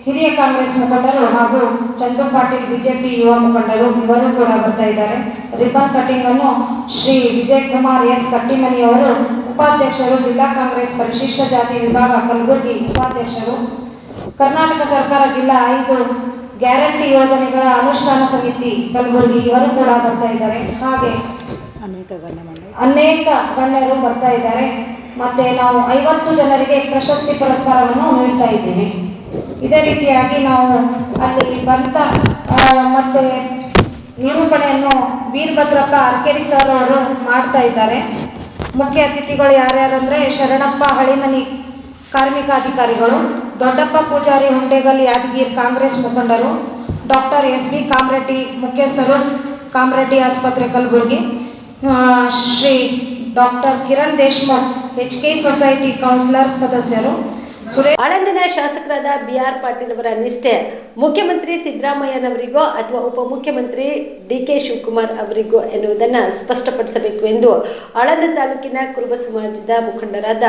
Speaker 4: ಹಿರಿಯ ಕಾಂಗ್ರೆಸ್ ಮುಖಂಡರು ಹಾಗೂ ಚಂದು ಪಾಟೀಲ್ ಬಿಜೆಪಿ ಯುವ ಮುಖಂಡರು, ಇವರು ಕೂಡ ಬರ್ತಾ ಇದ್ದಾರೆ. ರಿಬನ್ ಕಟಿಂಗ್ ಅನ್ನು ಶ್ರೀ ವಿಜಯ್ ಕುಮಾರ್ ಎಸ್ ಕಟ್ಟಿಮನಿಯವರು, ಉಪಾಧ್ಯಕ್ಷರು, ಜಿಲ್ಲಾ ಕಾಂಗ್ರೆಸ್ ಪರಿಶಿಷ್ಟ ಜಾತಿ ವಿಭಾಗ ಕಲಬುರಗಿ ಉಪಾಧ್ಯಕ್ಷರು. ಕರ್ನಾಟಕ ಸರ್ಕಾರ ಜಿಲ್ಲಾ 5 ಗ್ಯಾರಂಟಿ ಯೋಜನೆಗಳ ಅನುಷ್ಠಾನ ಸಮಿತಿ ಕಲಬುರಗಿ, ಇವರು ಕೂಡ ಬರ್ತಾ ಇದ್ದಾರೆ. ಹಾಗೆ ಅನೇಕ ಗಣ್ಯರು ಬರ್ತಾ ಇದ್ದಾರೆ. ಮತ್ತು ನಾವು 50 ಜನರಿಗೆ ಪ್ರಶಸ್ತಿ ಪುರಸ್ಕಾರವನ್ನು ನೀಡ್ತಾ ಇದ್ದೀವಿ. ಇದೇ ರೀತಿಯಾಗಿ ನಾವು ಅಲ್ಲಿ ಬಂತ ಮತ್ತು ನಿರೂಪಣೆಯನ್ನು ವೀರಭದ್ರಪ್ಪ ಅರ್ಕೇರಿ ಸರ್ ಅವರು ಮಾಡ್ತಾ ಇದ್ದಾರೆ. ಮುಖ್ಯ ಅತಿಥಿಗಳು ಯಾರ್ಯಾರಂದರೆ ಶರಣಪ್ಪ ಹಳಿಮನಿ ಕಾರ್ಮಿಕ ಅಧಿಕಾರಿಗಳು, ದೊಡ್ಡಪ್ಪ ಪೂಜಾರಿ ಹುಂಡೇಗಲ್ ಯಾದಗಿರಿ ಕಾಂಗ್ರೆಸ್ ಮುಖಂಡರು, ಡಾಕ್ಟರ್ SB ಕಾಮರೆಡ್ಡಿ ಮುಖ್ಯಸ್ಥರು ಕಾಮರೆಡ್ಡಿ ಆಸ್ಪತ್ರೆ Kalaburagi, Shri doctor Kiran Deshmukh HKE society councillor ಸದಸ್ಯರು.
Speaker 1: ಆಳಂದನ ಶಾಸಕರಾದ BR ಪಾಟೀಲ್ ಅವರ ನಿಷ್ಠೆ ಮುಖ್ಯಮಂತ್ರಿ ಸಿದ್ದರಾಮಯ್ಯನವರಿಗೋ ಅಥವಾ ಉಪಮುಖ್ಯಮಂತ್ರಿ DK ಶಿವಕುಮಾರ್ ಅವರಿಗೋ ಎನ್ನುವುದನ್ನು ಸ್ಪಷ್ಟಪಡಿಸಬೇಕು ಎಂದು ಆಳಂದ ತಾಲೂಕಿನ ಕುರುಬ ಸಮಾಜದ ಮುಖಂಡರಾದ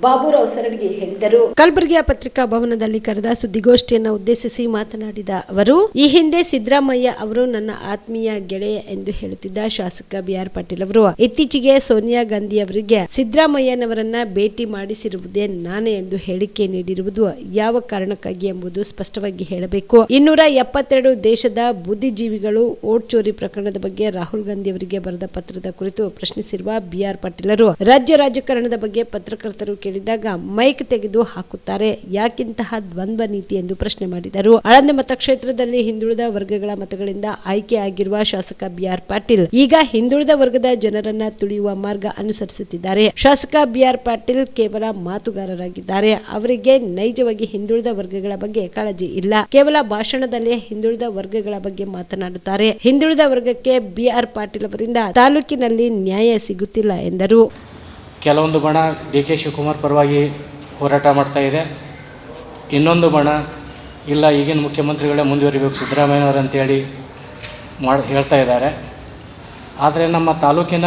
Speaker 1: ಬಾಬುರಾವ್ ಸರಡ್ಗಿ ಹೇಳಿದರು. ಕಲಬುರಗಿಯ ಪತ್ರಿಕಾ ಭವನದಲ್ಲಿ ಕರೆದ ಸುದ್ದಿಗೋಷ್ಠಿಯನ್ನು ಉದ್ದೇಶಿಸಿ ಮಾತನಾಡಿದ ಅವರು, ಈ ಹಿಂದೆ ಸಿದ್ದರಾಮಯ್ಯ ಅವರು ನನ್ನ ಆತ್ಮೀಯ ಗೆಳೆಯ ಎಂದು ಹೇಳುತ್ತಿದ್ದ ಶಾಸಕ BR ಪಾಟೀಲ್ ಅವರು ಇತ್ತೀಚೆಗೆ ಸೋನಿಯಾ ಗಾಂಧಿ ಅವರಿಗೆ ಸಿದ್ದರಾಮಯ್ಯನವರನ್ನ ಭೇಟಿ ಮಾಡಿಸಿರುವುದೇ ನಾನೇ ಎಂದು ಹೇಳಿಕೆ ನೀಡಿರುವುದು ಯಾವ ಕಾರಣಕ್ಕಾಗಿ ಎಂಬುದು ಸ್ಪಷ್ಟವಾಗಿ ಹೇಳಬೇಕು. 272 ದೇಶದ ಬುದ್ಧಿಜೀವಿಗಳು ವೋಟ್ ಚೋರಿ ಪ್ರಕರಣದ ಬಗ್ಗೆ ರಾಹುಲ್ ಗಾಂಧಿ ಅವರಿಗೆ ಬರೆದ ಪತ್ರದ ಕುರಿತು ಪ್ರಶ್ನಿಸಿರುವ BR ಪಾಟೀಲರು ರಾಜಕಾರಣದ ಬಗ್ಗೆ ಪತ್ರಕರ್ತರು ಕೇಳಿದಾಗ ಮೈಕ್ ತೆಗೆದು ಹಾಕುತ್ತಾರೆ. ಯಾಕಿಂತಹ ದ್ವಂದ್ವ ನೀತಿ ಎಂದು ಪ್ರಶ್ನೆ ಮಾಡಿದರು. ಆಳಂದ ಮತಕ್ಷೇತ್ರದಲ್ಲಿ ಹಿಂದುಳಿದ ವರ್ಗಗಳ ಮತಗಳಿಂದ ಆಯ್ಕೆ ಆಗಿರುವ ಶಾಸಕ BR ಪಾಟೀಲ್ ಈಗ ಹಿಂದುಳಿದ ವರ್ಗದ ಜನರನ್ನ ತುಳಿಯುವ ಮಾರ್ಗ ಅನುಸರಿಸುತ್ತಿದ್ದಾರೆ. ಶಾಸಕ BR ಪಾಟೀಲ್ ಕೇವಲ ಮಾತುಗಾರರಾಗಿದ್ದಾರೆ. ಅವರಿಗೆ ನೈಜವಾಗಿ ಹಿಂದುಳಿದ ವರ್ಗಗಳ ಬಗ್ಗೆ ಕಾಳಜಿ ಇಲ್ಲ. ಕೇವಲ ಭಾಷಣದಲ್ಲೇ ಹಿಂದುಳಿದ ವರ್ಗಗಳ ಬಗ್ಗೆ ಮಾತನಾಡುತ್ತಾರೆ. ಹಿಂದುಳಿದ ವರ್ಗಕ್ಕೆ BR ಪಾಟೀಲ್ ಅವರಿಂದ ತಾಲೂಕಿನಲ್ಲಿ ನ್ಯಾಯ ಸಿಗುತ್ತಿಲ್ಲ ಎಂದರು.
Speaker 5: ಕೆಲವೊಂದು ಬಣ DK ಶಿವಕುಮಾರ್ ಪರವಾಗಿ ಹೋರಾಟ ಮಾಡ್ತಾ ಇದೆ. ಇನ್ನೊಂದು ಬಣ ಇಲ್ಲ, ಈಗಿನ ಮುಖ್ಯಮಂತ್ರಿಗಳೇ ಮುಂದುವರಿಬೇಕು ಸಿದ್ದರಾಮಯ್ಯನವರು ಅಂತೇಳಿ ಹೇಳ್ತಾ ಇದ್ದಾರೆ. ಆದರೆ ನಮ್ಮ ತಾಲೂಕಿನ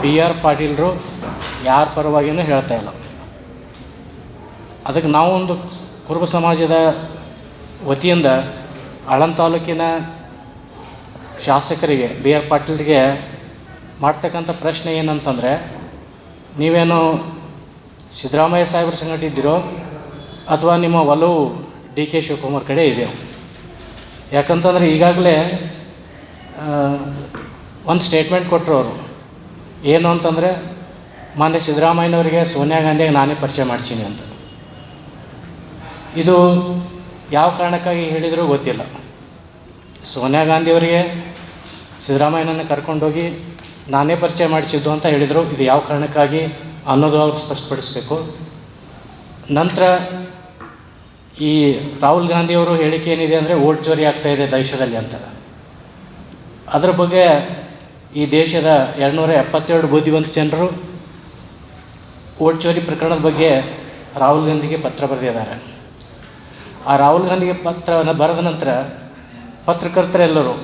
Speaker 5: BR ಪಾಟೀಲರು ಯಾರ ಪರವಾಗಿಯೂ ಹೇಳ್ತಾ ಇಲ್ಲ. ಅದಕ್ಕೆ ನಾವು ಒಂದು ಕುರುಬ ಸಮಾಜದ ವತಿಯಿಂದ ಆಳಂದ ತಾಲೂಕಿನ ಶಾಸಕರಿಗೆ BR ಪಾಟೀಲ್ರಿಗೆ ಮಾಡ್ತಕ್ಕಂಥ ಪ್ರಶ್ನೆ ಏನಂತಂದರೆ, ನೀವೇನು ಸಿದ್ದರಾಮಯ್ಯ ಸಾಹೇಬ್ರ ಸಂಗಟ ಇದ್ದೀರೋ ಅಥವಾ ನಿಮ್ಮ ಒಲವು DK ಶಿವಕುಮಾರ್ ಕಡೆ ಇದೆ? ಯಾಕಂತಂದರೆ ಈಗಾಗಲೇ ಒಂದು ಸ್ಟೇಟ್ಮೆಂಟ್ ಕೊಟ್ಟರು ಅವರು. ಏನು ಅಂತಂದರೆ, ಮಾನ್ಯ ಸಿದ್ದರಾಮಯ್ಯನವರಿಗೆ ಸೋನಿಯಾ ಗಾಂಧಿಗೆ ನಾನೇ ಪರಿಚಯ ಮಾಡ್ತೀನಿ ಅಂತ. ಇದು ಯಾವ ಕಾರಣಕ್ಕಾಗಿ ಹೇಳಿದರೂ ಗೊತ್ತಿಲ್ಲ. ಸೋನಿಯಾ ಗಾಂಧಿಯವರಿಗೆ ಸಿದ್ದರಾಮಯ್ಯನನ್ನು ಕರ್ಕೊಂಡೋಗಿ ನಾನೇ ಪರಿಚಯ ಮಾಡಿಸಿದ್ದು ಅಂತ ಹೇಳಿದರು. ಇದು ಯಾವ ಕಾರಣಕ್ಕಾಗಿ ಅನ್ನೋದು ಅವರು ಸ್ಪಷ್ಟಪಡಿಸಬೇಕು. ನಂತರ ಈ ರಾಹುಲ್ ಗಾಂಧಿಯವರು ಹೇಳಿಕೆ ಏನಿದೆ ಅಂದರೆ ವೋಟ್ ಚೋರಿ ಆಗ್ತಾಯಿದೆ ದೇಶದಲ್ಲಿ ಅಂತ. ಅದರ ಬಗ್ಗೆ ಈ ದೇಶದ 272 ಬುದ್ಧಿವಂತ ಜನರು ವೋಟ್ ಚೋರಿ ಪ್ರಕರಣದ ಬಗ್ಗೆ ರಾಹುಲ್ ಗಾಂಧಿಗೆ ಪತ್ರ ಬರೆದಿದ್ದಾರೆ. ಆ ರಾಹುಲ್ ಗಾಂಧಿಗೆ ಪತ್ರವನ್ನು ಬರೆದ ನಂತರ ಪತ್ರಕರ್ತರೆಲ್ಲರೂ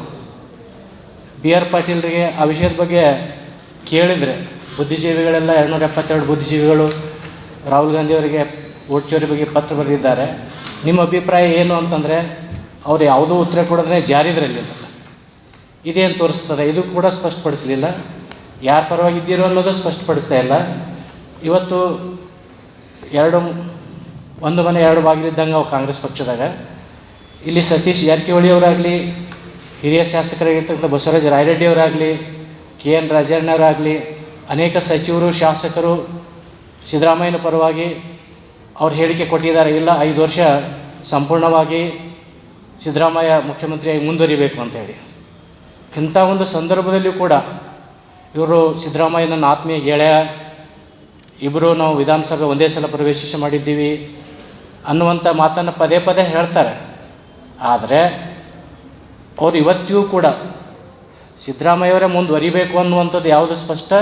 Speaker 5: BR ಪಾಟೀಲ್ರಿಗೆ ಆ ವಿಷಯದ ಬಗ್ಗೆ ಕೇಳಿದರೆ, ಬುದ್ಧಿಜೀವಿಗಳೆಲ್ಲ 272 ಬುದ್ಧಿಜೀವಿಗಳು ರಾಹುಲ್ ಗಾಂಧಿಯವರಿಗೆ ವೋಟ್ ಚೋರಿ ಬಗ್ಗೆ ಪತ್ರ ಬರೆದಿದ್ದಾರೆ. ನಿಮ್ಮ ಅಭಿಪ್ರಾಯ ಏನು ಅಂತಂದರೆ, ಅವ್ರು ಯಾವುದೂ ಉತ್ತರ ಕೊಡೋದ್ರೆ ಜಾರಿದ್ರಲ್ಲಿಲ್ಲ. ಇದೇನು ತೋರಿಸ್ತದೆ? ಇದು ಕೂಡ ಸ್ಪಷ್ಟಪಡಿಸಲಿಲ್ಲ. ಯಾರ ಪರವಾಗಿದ್ದೀರೋ ಅನ್ನೋದು ಸ್ಪಷ್ಟಪಡಿಸ್ತಾ ಇಲ್ಲ. ಇವತ್ತು ಒಂದು ಮನೆ ಎರಡು ಬಾಗಿಲಿದ್ದಂಗೆ ಅವು ಕಾಂಗ್ರೆಸ್ ಪಕ್ಷದಾಗ. ಇಲ್ಲಿ ಸತೀಶ್ ಜಾರಕಿಹೊಳಿ ಅವರಾಗಲಿ, ಹಿರಿಯ ಶಾಸಕರಾಗಿರ್ತಕ್ಕಂಥ ಬಸವರಾಜ ರಾಯರೆಡ್ಡಿ ಅವರಾಗಲಿ, KN ರಾಜಣ್ಣವರಾಗಲಿ, ಅನೇಕ ಸಚಿವರು ಶಾಸಕರು ಸಿದ್ದರಾಮಯ್ಯನ ಪರವಾಗಿ ಅವ್ರು ಹೇಳಿಕೆ ಕೊಟ್ಟಿದ್ದಾರೆ. ಇಲ್ಲ, 5 ವರ್ಷ ಸಂಪೂರ್ಣವಾಗಿ ಸಿದ್ದರಾಮಯ್ಯ ಮುಖ್ಯಮಂತ್ರಿಯಾಗಿ ಮುಂದುವರಿಬೇಕು ಅಂತೇಳಿ. ಇಂಥ ಒಂದು ಸಂದರ್ಭದಲ್ಲಿಯೂ ಕೂಡ ಇವರು ಸಿದ್ದರಾಮಯ್ಯ ನನ್ನ ಆತ್ಮೀಯ ಗೆಳೆಯ, ಇಬ್ಬರು ನಾವು ವಿಧಾನಸಭೆ ಒಂದೇ ಸಲ ಪ್ರವೇಶ ಮಾಡಿದ್ದೀವಿ ಅನ್ನುವಂಥ ಮಾತನ್ನು ಪದೇ ಪದೇ ಹೇಳ್ತಾರೆ. ಆದರೆ ಅವ್ರು ಇವತ್ತಿಗೂ ಕೂಡ ಸಿದ್ದರಾಮಯ್ಯವರೇ ಮುಂದುವರಿಬೇಕು ಅನ್ನುವಂಥದ್ದು ಯಾವುದು ಸ್ಪಷ್ಟ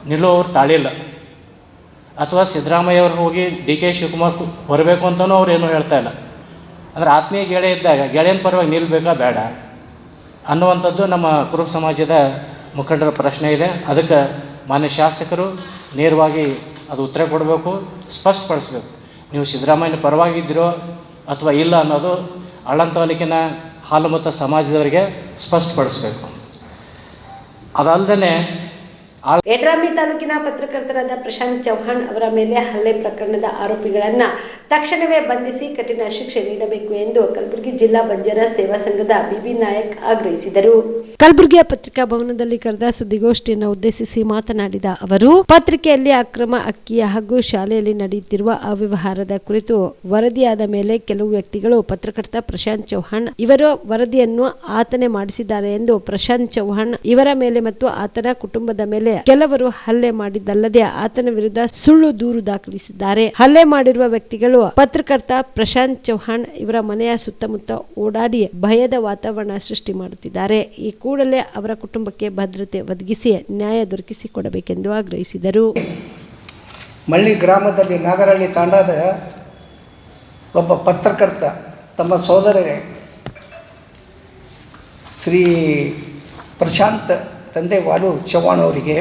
Speaker 5: ನಿಲುವು ಅವ್ರು ತಾಳಿಲ್ಲ. ಅಥವಾ ಸಿದ್ದರಾಮಯ್ಯವ್ರು ಹೋಗಿ DK ಶಿವಕುಮಾರ್ ಬರಬೇಕು ಅಂತಲೂ ಅವ್ರು ಏನೂ ಹೇಳ್ತಾ ಇಲ್ಲ. ಅಂದರೆ ಆತ್ಮೀಯ ಗೆಳೆಯ ಇದ್ದಾಗ ಗೆಳೆಯನ ಪರವಾಗಿ ನಿಲ್ಲಬೇಕಾ ಬೇಡ ಅನ್ನುವಂಥದ್ದು ನಮ್ಮ ಕುರುಬ ಸಮಾಜದ ಮುಖಂಡರ ಪ್ರಶ್ನೆ ಇದೆ. ಅದಕ್ಕೆ ಮಾನ್ಯ ಶಾಸಕರು ನೇರವಾಗಿ ಅದು ಉತ್ತರ ಕೊಡಬೇಕು, ಸ್ಪಷ್ಟಪಡಿಸ್ಬೇಕು. ನೀವು ಸಿದ್ದರಾಮಯ್ಯನ ಪರವಾಗಿದ್ದೀರೋ ಅಥವಾ ಇಲ್ಲ ಅನ್ನೋದು ಆಳಂದ ತಾಲೂಕಿನ ಹಾಲು ಮತ್ತು ಸಮಾಜದವರಿಗೆ ಸ್ಪಷ್ಟಪಡಿಸಬೇಕು. ಅದಲ್ಲದೆ
Speaker 1: ಯಡ್ರಾಮಿ ತಾಲೂಕಿನ ಪತ್ರಕರ್ತರಾದ ಪ್ರಶಾಂತ್ ಚೌಹಾಣ್ ಅವರ ಮೇಲೆ ಹಲ್ಲೆ ಪ್ರಕರಣದ ಆರೋಪಿಗಳನ್ನ ತಕ್ಷಣವೇ ಬಂಧಿಸಿ ಕಠಿಣ ಶಿಕ್ಷೆ ನೀಡಬೇಕು ಎಂದು ಕಲಬುರಗಿ ಜಿಲ್ಲಾ ಬಂಜಾರ ಸೇವಾ ಸಂಘದ BB ನಾಯಕ್ ಆಗ್ರಹಿಸಿದರು. ಕಲಬುರಗಿಯ ಪತ್ರಿಕಾ ಭವನದಲ್ಲಿ ಕರೆದ ಸುದ್ದಿಗೋಷ್ಠಿಯನ್ನು ಉದ್ದೇಶಿಸಿ ಮಾತನಾಡಿದ ಅವರು, ಪತ್ರಿಕೆಯಲ್ಲಿ ಅಕ್ರಮ ಅಕ್ಕಿ ಹಾಗೂ ಶಾಲೆಯಲ್ಲಿ ನಡೆಯುತ್ತಿರುವ ಅವ್ಯವಹಾರದ ಕುರಿತು ವರದಿಯಾದ ಮೇಲೆ ಕೆಲವು ವ್ಯಕ್ತಿಗಳು ಪತ್ರಕರ್ತ ಪ್ರಶಾಂತ್ ಚೌಹಾಣ್ ಇವರ ವರದಿಯನ್ನು ಆತನೇ ಮಾಡಿಸಿದ್ದಾರೆ ಎಂದು ಪ್ರಶಾಂತ್ ಚೌಹಾಣ್ ಇವರ ಮೇಲೆ ಮತ್ತು ಆತನ ಕುಟುಂಬದ ಮೇಲೆ ಕೆಲವರು ಹಲ್ಲೆ ಮಾಡಿದ್ದಲ್ಲದೆ ಆತನ ವಿರುದ್ಧ ಸುಳ್ಳು ದೂರು ದಾಖಲಿಸಿದ್ದಾರೆ. ಹಲ್ಲೆ ಮಾಡಿರುವ ವ್ಯಕ್ತಿಗಳು ಪತ್ರಕರ್ತ ಪ್ರಶಾಂತ್ ಚೌಹಾಣ್ ಇವರ ಮನೆಯ ಸುತ್ತಮುತ್ತ ಓಡಾಡಿ ಭಯದ ವಾತಾವರಣ ಸೃಷ್ಟಿ ಮಾಡುತ್ತಿದ್ದಾರೆ. ಈ ಕೂಡಲೇ ಅವರ ಕುಟುಂಬಕ್ಕೆ ಭದ್ರತೆ ಒದಗಿಸಿ ನ್ಯಾಯ ದೊರಕಿಸಿಕೊಡಬೇಕೆಂದು ಆಗ್ರಹಿಸಿದರು.
Speaker 6: ಮಳ್ಳಿ ಗ್ರಾಮದಲ್ಲಿ ನಾಗರಹಳ್ಳಿ ತಾಂಡಾದ ಒಬ್ಬ ಪತ್ರಕರ್ತ ತಮ್ಮ ಸೋದರರೇ ಶ್ರೀ ಪ್ರಶಾಂತ್ ತಂದೆ ವಾಲು ಚವ್ಹಾಣ್ ಅವರಿಗೆ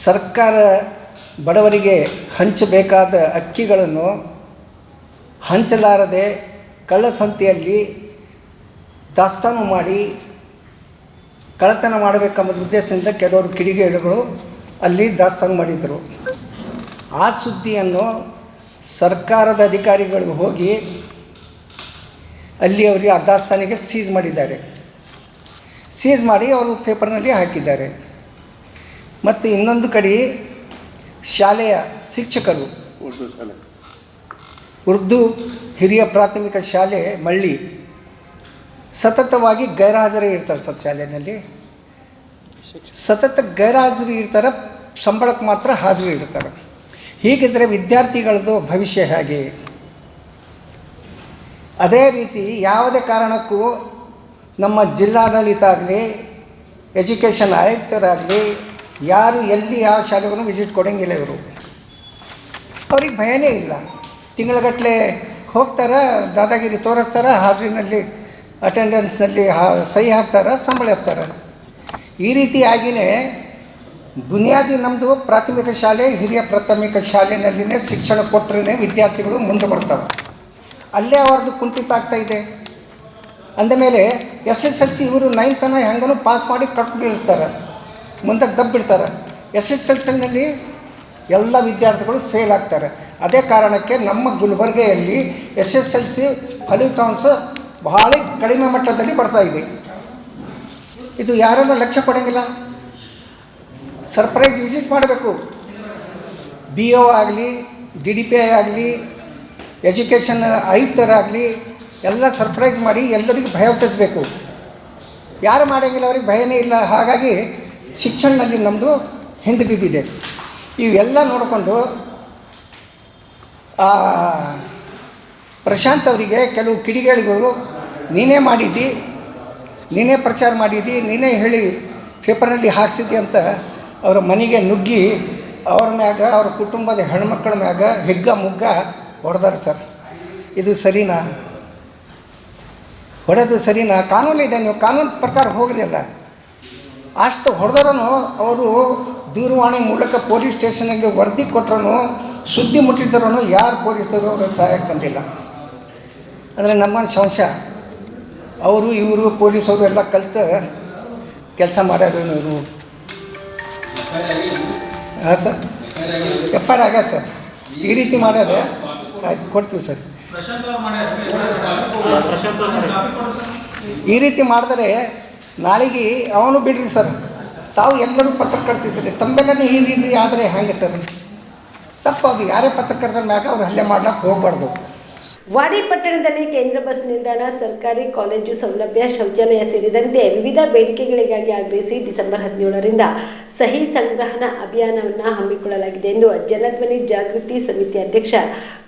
Speaker 6: ಸರ್ಕಾರ ಬಡವರಿಗೆ ಹಂಚಬೇಕಾದ ಅಕ್ಕಿಗಳನ್ನು ಹಂಚಲಾರದೆ ಕಳ್ಳಸಂತೆಯಲ್ಲಿ ದಾಸ್ತಾನು ಮಾಡಿ ಕಳ್ಳತನ ಮಾಡಬೇಕೆಂಬ ಉದ್ದೇಶದಿಂದ ಕೆಲವರು ಕಿಡಿಗೇಡಿಗಳು ಅಲ್ಲಿ ದಾಸ್ತಾನು ಮಾಡಿದರು. ಆ ಸುದ್ದಿಯನ್ನು ಸರ್ಕಾರದ ಅಧಿಕಾರಿಗಳು ಹೋಗಿ ಅಲ್ಲಿ ಅವರಿಗೆ ಆ ದಾಸ್ತಾನಿಗೆ ಸೀಸ್ ಮಾಡಿದ್ದಾರೆ. ಸೀಸ್ ಮಾಡಿ ಅವರು ಪೇಪರ್ನಲ್ಲಿ ಹಾಕಿದ್ದಾರೆ. ಮತ್ತು ಇನ್ನೊಂದು ಕಡೆ ಶಾಲೆಯ ಶಿಕ್ಷಕರು, ಉರ್ದು ಹಿರಿಯ ಪ್ರಾಥಮಿಕ ಶಾಲೆ ಮಳ್ಳಿ, ಸತತವಾಗಿ ಗೈರ್ಹಾಜರಿ ಇರ್ತಾರೆ ಸರ್. ಶಾಲೆಯಲ್ಲಿ ಸತತ ಗೈರ್ಹಾಜರಿ ಇರ್ತಾರೆ, ಸಂಬಳಕ್ಕೆ ಮಾತ್ರ ಹಾಜರಿ ಇರ್ತಾರೆ. ಹೀಗಿದ್ದರೆ ವಿದ್ಯಾರ್ಥಿಗಳದ್ದು ಭವಿಷ್ಯ ಹೇಗೆ? ಅದೇ ರೀತಿ ಯಾವುದೇ ಕಾರಣಕ್ಕೂ ನಮ್ಮ ಜಿಲ್ಲಾಡಳಿತ ಆಗಲಿ, ಎಜುಕೇಷನ್ ಆಯುಕ್ತರಾಗಲಿ ಯಾರು ಎಲ್ಲಿ ಯಾವ ಶಾಲೆಗೂ ವಿಸಿಟ್ ಕೊಡೋಂಗಿಲ್ಲ. ಇವರು ಅವ್ರಿಗೆ ಭಯನೇ ಇಲ್ಲ. ತಿಂಗಳಗಟ್ಟಲೆ ಹೋಗ್ತಾರೆ, ದಾದಾಗಿರಿ ತೋರಿಸ್ತಾರೆ, ಹಾಜರಿನಲ್ಲಿ ಅಟೆಂಡೆನ್ಸ್ನಲ್ಲಿ ಸಹಿ ಹಾಕ್ತಾರೆ, ಸಂಬಳ ಹಾಕ್ತಾರೆ. ಈ ರೀತಿಯಾಗಿಯೇ ಬುನಿಯಾದಿ ನಮ್ಮದು ಪ್ರಾಥಮಿಕ ಶಾಲೆ, ಹಿರಿಯ ಪ್ರಾಥಮಿಕ ಶಾಲೆಯಲ್ಲಿನೇ ಶಿಕ್ಷಣ ಕೊಟ್ಟರೆ ವಿದ್ಯಾರ್ಥಿಗಳು ಮುಂದೆ ಬರ್ತಾರೆ. ಅಲ್ಲೇ ಅವ್ರದ್ದು ಕುಂಠಿತ ಆಗ್ತಾಯಿದೆ. ಅಂದಮೇಲೆ SSLC ಇವರು 9th ಹೆಂಗನೂ ಪಾಸ್ ಮಾಡಿ ಕಟ್ಟು ಬೀಳಿಸ್ತಾರೆ, ಮುಂದಕ್ಕೆ ದಬ್ಬಿಡ್ತಾರೆ. SSLCನಲ್ಲಿ ಎಲ್ಲ ವಿದ್ಯಾರ್ಥಿಗಳು ಫೇಲ್ ಆಗ್ತಾರೆ. ಅದೇ ಕಾರಣಕ್ಕೆ ನಮ್ಮ ಗುಲ್ಬರ್ಗೆಯಲ್ಲಿ SSLC ಫಲಿತಾಂಶ ಬಹಳ ಕಡಿಮೆ ಮಟ್ಟದಲ್ಲಿ ಬರ್ತಾಯಿದೆ. ಇದು ಯಾರನ್ನೂ ಲಕ್ಷ್ಯ ಕೊಡೋಂಗಿಲ್ಲ. ಸರ್ಪ್ರೈಸ್ ವಿಸಿಟ್ ಮಾಡಬೇಕು. BO ಆಗಲಿ, DDPI ಆಗಲಿ, ಎಜುಕೇಷನ್ ಆಯುಕ್ತರಾಗಲಿ ಎಲ್ಲ ಸರ್ಪ್ರೈಸ್ ಮಾಡಿ ಎಲ್ಲರಿಗೂ ಭಯ ಹುಟ್ಟಿಸ್ಬೇಕು. ಯಾರು ಮಾಡೋಂಗಿಲ್ಲ, ಅವ್ರಿಗೆ ಭಯನೇ ಇಲ್ಲ. ಹಾಗಾಗಿ ಶಿಕ್ಷಣದಲ್ಲಿ ನಮ್ಮದು ಹಿಂದೆ ಬಿದ್ದಿದೆ. ಇವೆಲ್ಲ ನೋಡಿಕೊಂಡು ಪ್ರಶಾಂತ್ ಅವರಿಗೆ ಕೆಲವು ಕಿಡಿಗೇಡಿಗಳು ನೀನೇ ಮಾಡಿದ್ದಿ, ನೀನೇ ಪ್ರಚಾರ ಮಾಡಿದ್ದಿ, ನೀನೇ ಹೇಳಿ ಪೇಪರ್ನಲ್ಲಿ ಹಾಕ್ಸಿದ್ದಿ ಅಂತ ಅವರ ಮನೆಗೆ ನುಗ್ಗಿ ಅವ್ರ ಮ್ಯಾಗ, ಅವ್ರ ಕುಟುಂಬದ ಹೆಣ್ಮಕ್ಳ ಮ್ಯಾಗ ಹಿಗ್ಗ ಮುಗ್ಗ ಹೊಡೆದಾರೆ ಸರ್. ಇದು ಸರಿನಾ? ಹೊಡೆದು ಸರಿನಾ? ಕಾನೂನು ಇದೆ, ನೀವು ಕಾನೂನು ಪ್ರಕಾರ ಹೋಗ್ರಿ ಅಲ್ಲ. ಅಷ್ಟು ಹೊಡೆದ್ರೂ ಅವರು ದೂರವಾಣಿ ಮೂಲಕ ಪೊಲೀಸ್ ಸ್ಟೇಷನ್ಗೆ ವರದಿ ಕೊಟ್ಟರು, ಸುದ್ದಿ ಮುಟ್ಟಿದ್ರೂ ಯಾರು ಪೊಲೀಸರು ಅವರು ಸಹಾಯಕ್ಕೆ ಬಂದಿಲ್ಲ. ಅಂದರೆ ನಮ್ಮ ಸಂಶಯ ಅವರು ಇವರು ಪೊಲೀಸವರು ಎಲ್ಲ ಕಲಿತು ಕೆಲಸ ಮಾಡ್ಯಾರ ಇವರು. ಹಾಂ ಸರ್, FIR ಆಗ್ಯದ ಸರ್. ಈ ರೀತಿ ಮಾಡ್ಯಾರ. ಆಯ್ತು, ಕೊಡ್ತೀವಿ ಸರ್. ಈ ರೀತಿ ಮಾಡಿದರೆ ನಾಳೆಗೆ ಅವನು ಬಿಡ್ರಿ ಸರ್. ತಾವು ಎಲ್ಲರೂ ಪತ್ರಕರ್ತಿದ್ರಿ, ತಮ್ಮೆಲ್ಲನೇ ಈ ರೀತಿ ಆದರೆ ಹೆಂಗೆ ಸರ್? ತಪ್ಪು. ಅದು ಯಾರೇ ಪತ್ರಕರ್ತರ ಮ್ಯಾಗ ಅವ್ರು ಹಲ್ಲೆ ಮಾಡ್ಲಿಕ್ಕೆ ಹೋಗಬಾರ್ದು.
Speaker 1: ವಾಡಿ ಪಟ್ಟಣದಲ್ಲಿ ಕೇಂದ್ರ ಬಸ್ ನಿಲ್ದಾಣ, ಸರ್ಕಾರಿ ಕಾಲೇಜು ಸೌಲಭ್ಯ, ಶೌಚಾಲಯ ಸೇರಿದಂತೆ ವಿವಿಧ ಬೇಡಿಕೆಗಳಿಗಾಗಿ ಆಗ್ರಹಿಸಿ ಡಿಸೆಂಬರ್ 17ರಿಂದ ಸಹಿ ಸಂಗ್ರಹಣಾ ಅಭಿಯಾನವನ್ನು ಹಮ್ಮಿಕೊಳ್ಳಲಾಗಿದೆ ಎಂದು ಜನಧ್ವನಿ ಜಾಗೃತಿ ಸಮಿತಿ ಅಧ್ಯಕ್ಷ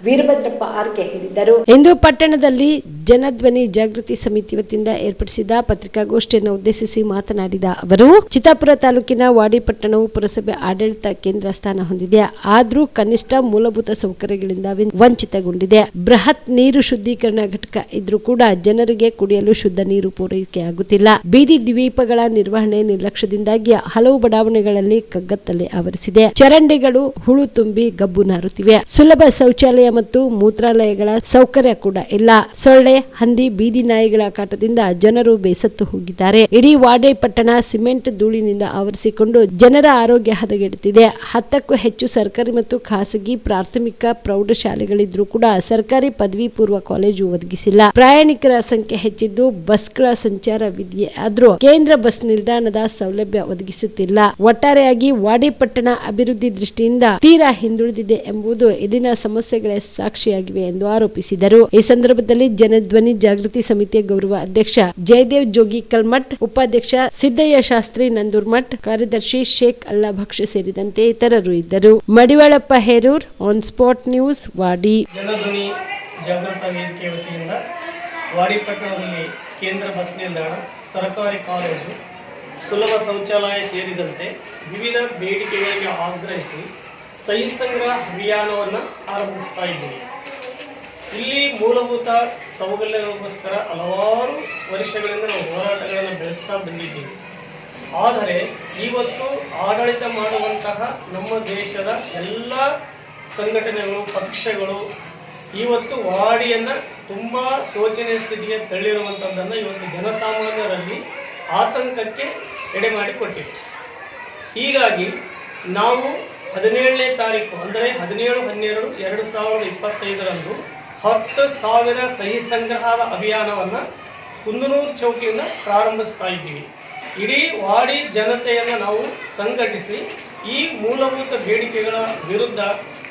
Speaker 1: ವೀರಭದ್ರಪ್ಪ ಆರ್ಕೆ ಹೇಳಿದರು. ಇಂದು ಪಟ್ಟಣದಲ್ಲಿ ಜನಧ್ವನಿ ಜಾಗೃತಿ ಸಮಿತಿ ವತಿಯಿಂದ ಏರ್ಪಡಿಸಿದ ಪತ್ರಿಕಾಗೋಷ್ಠಿಯನ್ನು ಉದ್ದೇಶಿಸಿ ಮಾತನಾಡಿದ ಅವರು, ಚಿತ್ತಾಪುರ ತಾಲೂಕಿನ ವಾಡಿ ಪಟ್ಟಣವು ಪುರಸಭೆ ಆಡಳಿತ ಕೇಂದ್ರ ಸ್ಥಾನ ಹೊಂದಿದೆ. ಆದರೂ ಕನಿಷ್ಠ ಮೂಲಭೂತ ಸೌಕರ್ಯಗಳಿಂದ ವಂಚಿತಗೊಂಡಿದೆ. ಬೃಹತ್ ನೀರು ಶುದ್ಧೀಕರಣ ಘಟಕ ಇದ್ರೂ ಕೂಡ ಜನರಿಗೆ ಕುಡಿಯಲು ಶುದ್ಧ ನೀರು ಪೂರೈಕೆಯಾಗುತ್ತಿಲ್ಲ. ಬೀದಿ ದ್ವೀಪಗಳ ನಿರ್ವಹಣೆ ನಿರ್ಲಕ್ಷ್ಯದಿಂದಾಗಿ ಹಲವು ಬಡಾವಣೆಗಳಲ್ಲಿ ಕಗ್ಗತ್ತಲೆ ಆವರಿಸಿದೆ. ಚರಂಡಿಗಳು ಹುಳು ತುಂಬಿ ಗಬ್ಬು ನಾರುತ್ತಿವೆ. ಸುಲಭ ಶೌಚಾಲಯ ಮತ್ತು ಮೂತ್ರಾಲಯಗಳ ಸೌಕರ್ಯ ಕೂಡ ಇಲ್ಲ. ಸೊಳ್ಳೆ, ಹಂದಿ, ಬೀದಿ ನಾಯಿಗಳ ಕಾಟದಿಂದ ಜನರು ಬೇಸತ್ತು ಹೋಗಿದ್ದಾರೆ. ಇಡೀ ವಾಡೆ ಪಟ್ಟಣ ಸಿಮೆಂಟ್ ಧೂಳಿನಿಂದ ಆವರಿಸಿಕೊಂಡು ಜನರ ಆರೋಗ್ಯ ಹದಗೆಡುತ್ತಿದೆ. 10ಕ್ಕೂ ಹೆಚ್ಚು ಸರ್ಕಾರಿ ಮತ್ತು ಖಾಸಗಿ ಪ್ರಾಥಮಿಕ ಪ್ರೌಢಶಾಲೆಗಳಿದ್ರೂ ಕೂಡ ಸರ್ಕಾರಿ ಪದವಿ ಪೂರ್ವ ಕಾಲೇಜು ಒದಗಿಸಿಲ್ಲ. ಪ್ರಯಾಣಿಕರ ಸಂಖ್ಯೆ ಹೆಚ್ಚಿದ್ದು ಬಸ್ಗಳ ಸಂಚಾರವಿದೆಯೇ ಆದ್ರೂ ಕೇಂದ್ರ ಬಸ್ ನಿಲ್ದಾಣದ ಸೌಲಭ್ಯ ಒದಗಿಸುತ್ತಿಲ್ಲ. ಒಟ್ಟಾರೆಯಾಗಿ ವಾಡಿ ಪಟ್ಟಣ ಅಭಿವೃದ್ಧಿ ದೃಷ್ಟಿಯಿಂದ ತೀರಾ ಹಿಂದುಳಿದಿದೆ ಎಂಬುದು ಇಲ್ಲಿನ ಸಮಸ್ಯೆಗಳೇ ಸಾಕ್ಷಿಯಾಗಿವೆ ಎಂದು ಆರೋಪಿಸಿದರು. ಈ ಸಂದರ್ಭದಲ್ಲಿ ಜನಧ್ವನಿ ಜಾಗೃತಿ ಸಮಿತಿಯ ಗೌರವ ಅಧ್ಯಕ್ಷ ಜಯದೇವ್ ಜೋಗಿ ಕಲ್ಮಠ್, ಉಪಾಧ್ಯಕ್ಷ ಸಿದ್ದಯ್ಯ ಶಾಸ್ತ್ರಿ ನಂದೂರ್ಮಠ್, ಕಾರ್ಯದರ್ಶಿ ಶೇಖ್ ಅಲ್ಲಾ ಭಕ್ಷ ಸೇರಿದಂತೆ ಇತರರು ಇದ್ದರು. Madivalappa Herur, on spot news, Wadi.
Speaker 7: ಜನಧ್ವನಿ ಜಾಗೃತ ವೇದಿಕೆ ವತಿಯಿಂದ ವಾಡಿ ಪಟ್ಟಣದಲ್ಲಿ ಕೇಂದ್ರ ಬಸ್ ನಿಲ್ದಾಣ, ಸರ್ಕಾರಿ ಕಾಲೇಜು, ಸುಲಭ ಶೌಚಾಲಯ ಸೇರಿದಂತೆ ವಿವಿಧ ಬೇಡಿಕೆಗಳಿಗೆ ಆಗ್ರಹಿಸಿ ಸಹಿ ಸಂಗ್ರಹ ಅಭಿಯಾನವನ್ನು ಆರಂಭಿಸ್ತಾ ಇದ್ದೀವಿ. ಇಲ್ಲಿ ಮೂಲಭೂತ ಸೌಕರ್ಯಗಳಿಗೋಸ್ಕರ ಹಲವಾರು ವರ್ಷಗಳಿಂದ ನಾವು ಹೋರಾಟಗಳನ್ನು ಬೆಳೆಸ್ತಾ ಬಂದಿದ್ದೀವಿ. ಆದರೆ ಇವತ್ತು ಆಡಳಿತ ಮಾಡುವಂತಹ ನಮ್ಮ ದೇಶದ ಎಲ್ಲ ಸಂಘಟನೆಗಳು, ಪಕ್ಷಗಳು ಇವತ್ತು ವಾಡಿಯನ್ನು ತುಂಬ ಶೋಚನೀಯ ಸ್ಥಿತಿಗೆ ತಳ್ಳಿರುವಂಥದ್ದನ್ನು ಇವತ್ತು ಜನಸಾಮಾನ್ಯರಲ್ಲಿ ಆತಂಕಕ್ಕೆ ಎಡೆ ಮಾಡಿಕೊಟ್ಟಿದೆ. ಹೀಗಾಗಿ ನಾವು 17ನೇ ತಾರೀಕು ಅಂದರೆ 17/12/2025 10,000 ಸಹಿ ಸಂಗ್ರಹದ ಅಭಿಯಾನವನ್ನು ಕುಂದನೂರು ಚೌಕಿಯಿಂದ ಪ್ರಾರಂಭಿಸ್ತಾ ಇದ್ದೀವಿ. ಇಡೀ ವಾಡಿ ಜನತೆಯನ್ನು ನಾವು ಸಂಘಟಿಸಿ ಈ ಮೂಲಭೂತ ಬೇಡಿಕೆಗಳ ವಿರುದ್ಧ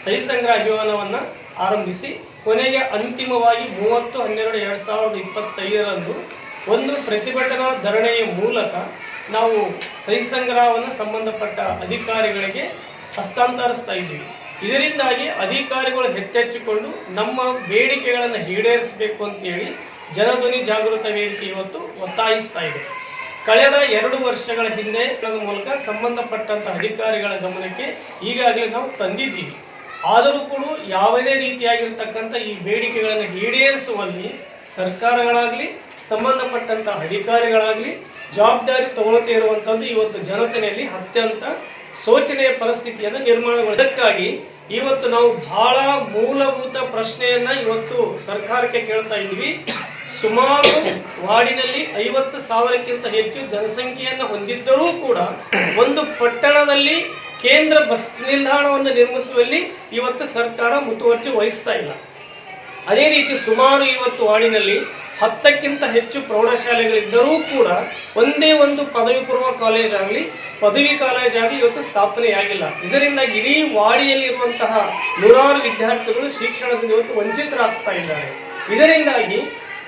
Speaker 7: ಸಹಿ ಸಂಗ್ರಹ ಅಭಿಯಾನವನ್ನು ಆರಂಭಿಸಿ ಕೊನೆಗೆ ಅಂತಿಮವಾಗಿ 30/12/2025 ಒಂದು ಪ್ರತಿಭಟನಾ ಧರಣಿಯ ಮೂಲಕ ನಾವು ಸಹಿ ಸಂಗ್ರಹವನ್ನು ಸಂಬಂಧಪಟ್ಟ ಅಧಿಕಾರಿಗಳಿಗೆ ಹಸ್ತಾಂತರಿಸ್ತಾ ಇದ್ದೀವಿ. ಇದರಿಂದಾಗಿ ಅಧಿಕಾರಿಗಳು ಎಚ್ಚೆತ್ತುಕೊಂಡು ನಮ್ಮ ಬೇಡಿಕೆಗಳನ್ನು ಈಡೇರಿಸಬೇಕು ಅಂತೇಳಿ ಜನಧ್ವನಿ ಜಾಗೃತ ವೇದಿಕೆ ಇವತ್ತು ಒತ್ತಾಯಿಸ್ತಾ ಇದೆ. ಕಳೆದ 2 ವರ್ಷಗಳ ಹಿಂದೆ ಮೂಲಕ ಸಂಬಂಧಪಟ್ಟಂಥ ಅಧಿಕಾರಿಗಳ ಗಮನಕ್ಕೆ ಈಗಾಗಲೇ ನಾವು ತಂದಿದ್ದೀವಿ. ಆದರೂ ಕೂಡ ಯಾವುದೇ ರೀತಿಯಾಗಿರ್ತಕ್ಕಂಥ ಈ ಬೇಡಿಕೆಗಳನ್ನು ಈಡೇರಿಸುವಲ್ಲಿ ಸರ್ಕಾರಗಳಾಗಲಿ ಸಂಬಂಧಪಟ್ಟಂಥ ಅಧಿಕಾರಿಗಳಾಗಲಿ ಜವಾಬ್ದಾರಿ ತಗೊಳ್ತಾ ಇರುವಂಥದ್ದು ಇವತ್ತು ಜನತೆಯಲ್ಲಿ ಅತ್ಯಂತ ಶೋಚನೀಯ ಪರಿಸ್ಥಿತಿಯನ್ನು ನಿರ್ಮಾಣಗೊಳಿಸಕ್ಕಾಗಿ ಇವತ್ತು ನಾವು ಬಹಳ ಮೂಲಭೂತ ಪ್ರಶ್ನೆಯನ್ನು ಇವತ್ತು ಸರ್ಕಾರಕ್ಕೆ ಕೇಳ್ತಾ ಇದ್ದೀವಿ. ಸುಮಾರು ವಾರ್ಡಿನಲ್ಲಿ 50,000ಕ್ಕಿಂತ ಹೆಚ್ಚು ಜನಸಂಖ್ಯೆಯನ್ನು ಹೊಂದಿದ್ದರೂ ಕೂಡ ಒಂದು ಪಟ್ಟಣದಲ್ಲಿ ಕೇಂದ್ರ ಬಸ್ ನಿಲ್ದಾಣವನ್ನು ನಿರ್ಮಿಸುವಲ್ಲಿ ಇವತ್ತು ಸರ್ಕಾರ ಮುತುವರ್ಜಿ ವಹಿಸ್ತಾ ಇಲ್ಲ. ಅದೇ ರೀತಿ ಸುಮಾರು ಇವತ್ತು ವಾರ್ಡಿನಲ್ಲಿ 10ಕ್ಕಿಂತ ಹೆಚ್ಚು ಪ್ರೌಢಶಾಲೆಗಳಿದ್ದರೂ ಕೂಡ ಒಂದೇ ಒಂದು ಪದವಿ ಪೂರ್ವ ಕಾಲೇಜ್ ಆಗಲಿ ಪದವಿ ಕಾಲೇಜ್ ಆಗಲಿ ಇವತ್ತು ಸ್ಥಾಪನೆಯಾಗಿಲ್ಲ. ಇದರಿಂದಾಗಿ ಇಡೀ ವಾಡಿಯಲ್ಲಿರುವಂತಹ ನೂರಾರು ವಿದ್ಯಾರ್ಥಿಗಳು ಶಿಕ್ಷಣದಿಂದ ಇವತ್ತು ವಂಚಿತರಾಗ್ತಾ ಇದ್ದಾರೆ. ಇದರಿಂದಾಗಿ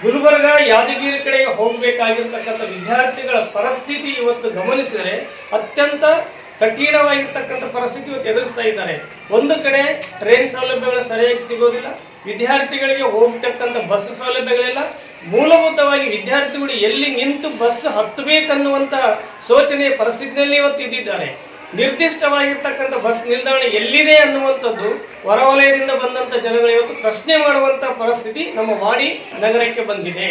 Speaker 7: ಗುಲ್ಬರ್ಗ, ಯಾದಗಿರಿ ಕಡೆಗೆ ಹೋಗಬೇಕಾಗಿರ್ತಕ್ಕಂಥ ವಿದ್ಯಾರ್ಥಿಗಳ ಪರಿಸ್ಥಿತಿ ಇವತ್ತು ಗಮನಿಸಿದರೆ ಅತ್ಯಂತ ಕಠಿಣವಾಗಿರ್ತಕ್ಕಂಥ ಪರಿಸ್ಥಿತಿ ಇವತ್ತು ಎದುರಿಸ್ತಾ ಇದ್ದಾರೆ. ಒಂದು ಕಡೆ ಟ್ರೈನ್ ಸೌಲಭ್ಯಗಳು ಸರಿಯಾಗಿ ಸಿಗೋದಿಲ್ಲ, ವಿದ್ಯಾರ್ಥಿಗಳಿಗೆ ಹೋಗ್ತಕ್ಕಂಥ ಬಸ್ ಸೌಲಭ್ಯಗಳಿಲ್ಲ. ಮೂಲಭೂತವಾಗಿ ವಿದ್ಯಾರ್ಥಿಗಳು ಎಲ್ಲಿ ನಿಂತು ಬಸ್ ಹತ್ತಬೇಕನ್ನುವಂಥ ಶೋಚನೀಯ ಪರಿಸ್ಥಿತಿಯಲ್ಲಿ ಇವತ್ತು ಇದ್ದಿದ್ದಾರೆ. ನಿರ್ದಿಷ್ಟವಾಗಿರ್ತಕ್ಕಂಥ ಬಸ್ ನಿಲ್ದಾಣ ಎಲ್ಲಿದೆ ಅನ್ನುವಂಥದ್ದು ಹೊರವಲಯದಿಂದ ಬಂದಂಥ ಜನಗಳು ಇವತ್ತು ಪ್ರಶ್ನೆ ಮಾಡುವಂಥ ಪರಿಸ್ಥಿತಿ ನಮ್ಮ ವಾಡಿ ನಗರಕ್ಕೆ ಬಂದಿದೆ.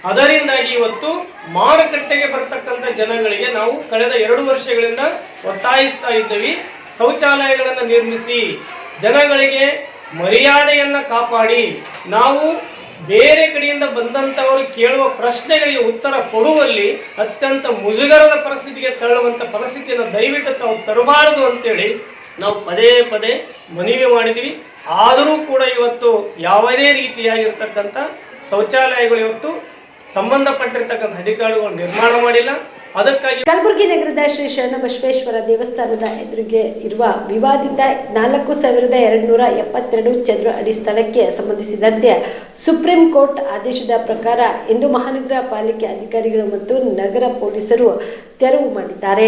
Speaker 7: ಅದರಿಂದಾಗಿ ಇವತ್ತು ಮಾರುಕಟ್ಟೆಗೆ ಬರ್ತಕ್ಕಂಥ ಜನಗಳಿಗೆ ನಾವು ಕಳೆದ 2 ವರ್ಷಗಳಿಂದ ಒತ್ತಾಯಿಸ್ತಾ ಇದ್ದೀವಿ. ಶೌಚಾಲಯಗಳನ್ನು ನಿರ್ಮಿಸಿ ಜನಗಳಿಗೆ ಮರ್ಯಾದೆಯನ್ನು ಕಾಪಾಡಿ ನಾವು ಬೇರೆ ಕಡೆಯಿಂದ ಬಂದಂಥವರು ಕೇಳುವ ಪ್ರಶ್ನೆಗಳಿಗೆ ಉತ್ತರ ಕೊಡುವಲ್ಲಿ ಅತ್ಯಂತ ಮುಜುಗರದ ಪರಿಸ್ಥಿತಿಗೆ ತಳ್ಳುವಂಥ ಪರಿಸ್ಥಿತಿಯನ್ನು ದಯವಿಟ್ಟು ತಾವು ತರಬಾರದು ಅಂತೇಳಿ ನಾವು ಪದೇ ಪದೇ ಮನವಿ ಮಾಡಿದ್ವಿ. ಆದರೂ ಕೂಡ ಇವತ್ತು ಯಾವುದೇ ರೀತಿಯಾಗಿರ್ತಕ್ಕಂಥ ಶೌಚಾಲಯಗಳು ಇವತ್ತು ಸಂಬಂಧಪಟ್ಟಿರ್ತಕ್ಕಂಥ ಅಧಿಕಾರಿಗಳು ನಿರ್ಮಾಣ ಮಾಡಿಲ್ಲ. ಅದಕ್ಕಾಗಿ
Speaker 1: ಕಲಬುರಗಿ ನಗರದ ಶ್ರೀ ಶರಣಬಸವೇಶ್ವರ ದೇವಸ್ಥಾನದ ಎದುರಿಗೆ ಇರುವ ವಿವಾದಿತ 4,272 ಚದುರ ಅಡಿ ಸ್ಥಳಕ್ಕೆ ಸಂಬಂಧಿಸಿದಂತೆ ಸುಪ್ರೀಂ ಕೋರ್ಟ್ ಆದೇಶದ ಪ್ರಕಾರ ಇಂದು ಮಹಾನಗರ ಪಾಲಿಕೆ ಅಧಿಕಾರಿಗಳು ಮತ್ತು ನಗರ ಪೊಲೀಸರು ತೆರವು ಮಾಡಿದ್ದಾರೆ.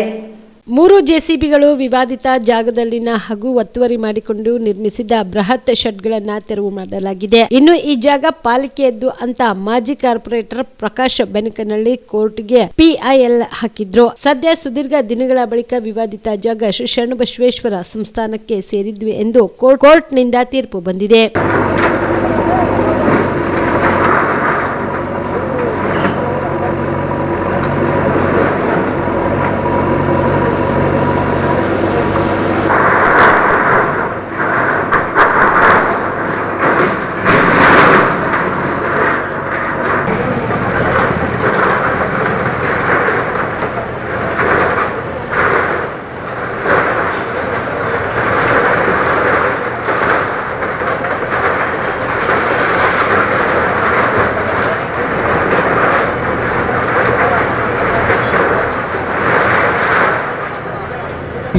Speaker 1: 3 ಜೆಸಿಬಿಗಳು ವಿವಾದಿತ ಜಾಗದಲ್ಲಿನ ಹಗು ಒತ್ತುವರಿ ಮಾಡಿಕೊಂಡು ನಿರ್ಮಿಸಿದ್ದ ಬೃಹತ್ ಶೆಡ್ಗಳನ್ನು ತೆರವು ಮಾಡಲಾಗಿದೆ. ಇನ್ನು ಈ ಜಾಗ ಪಾಲಿಕೆಯದ್ದು ಅಂತ ಮಾಜಿ ಕಾರ್ಪೊರೇಟರ್ ಪ್ರಕಾಶ್ ಬೆನಕನಹಳ್ಳಿ ಕೋರ್ಟ್ಗೆ PIL ಹಾಕಿದ್ರು. ಸದ್ಯ ಸುದೀರ್ಘ ದಿನಗಳ ಬಳಿಕ ವಿವಾದಿತ ಜಾಗ ಶ್ರೀ ಶರಣಬಸವೇಶ್ವರ ಸಂಸ್ಥಾನಕ್ಕೆ ಸೇರಿದ್ವಿ ಎಂದು ಕೋರ್ಟ್ನಿಂದ ತೀರ್ಪು ಬಂದಿದೆ.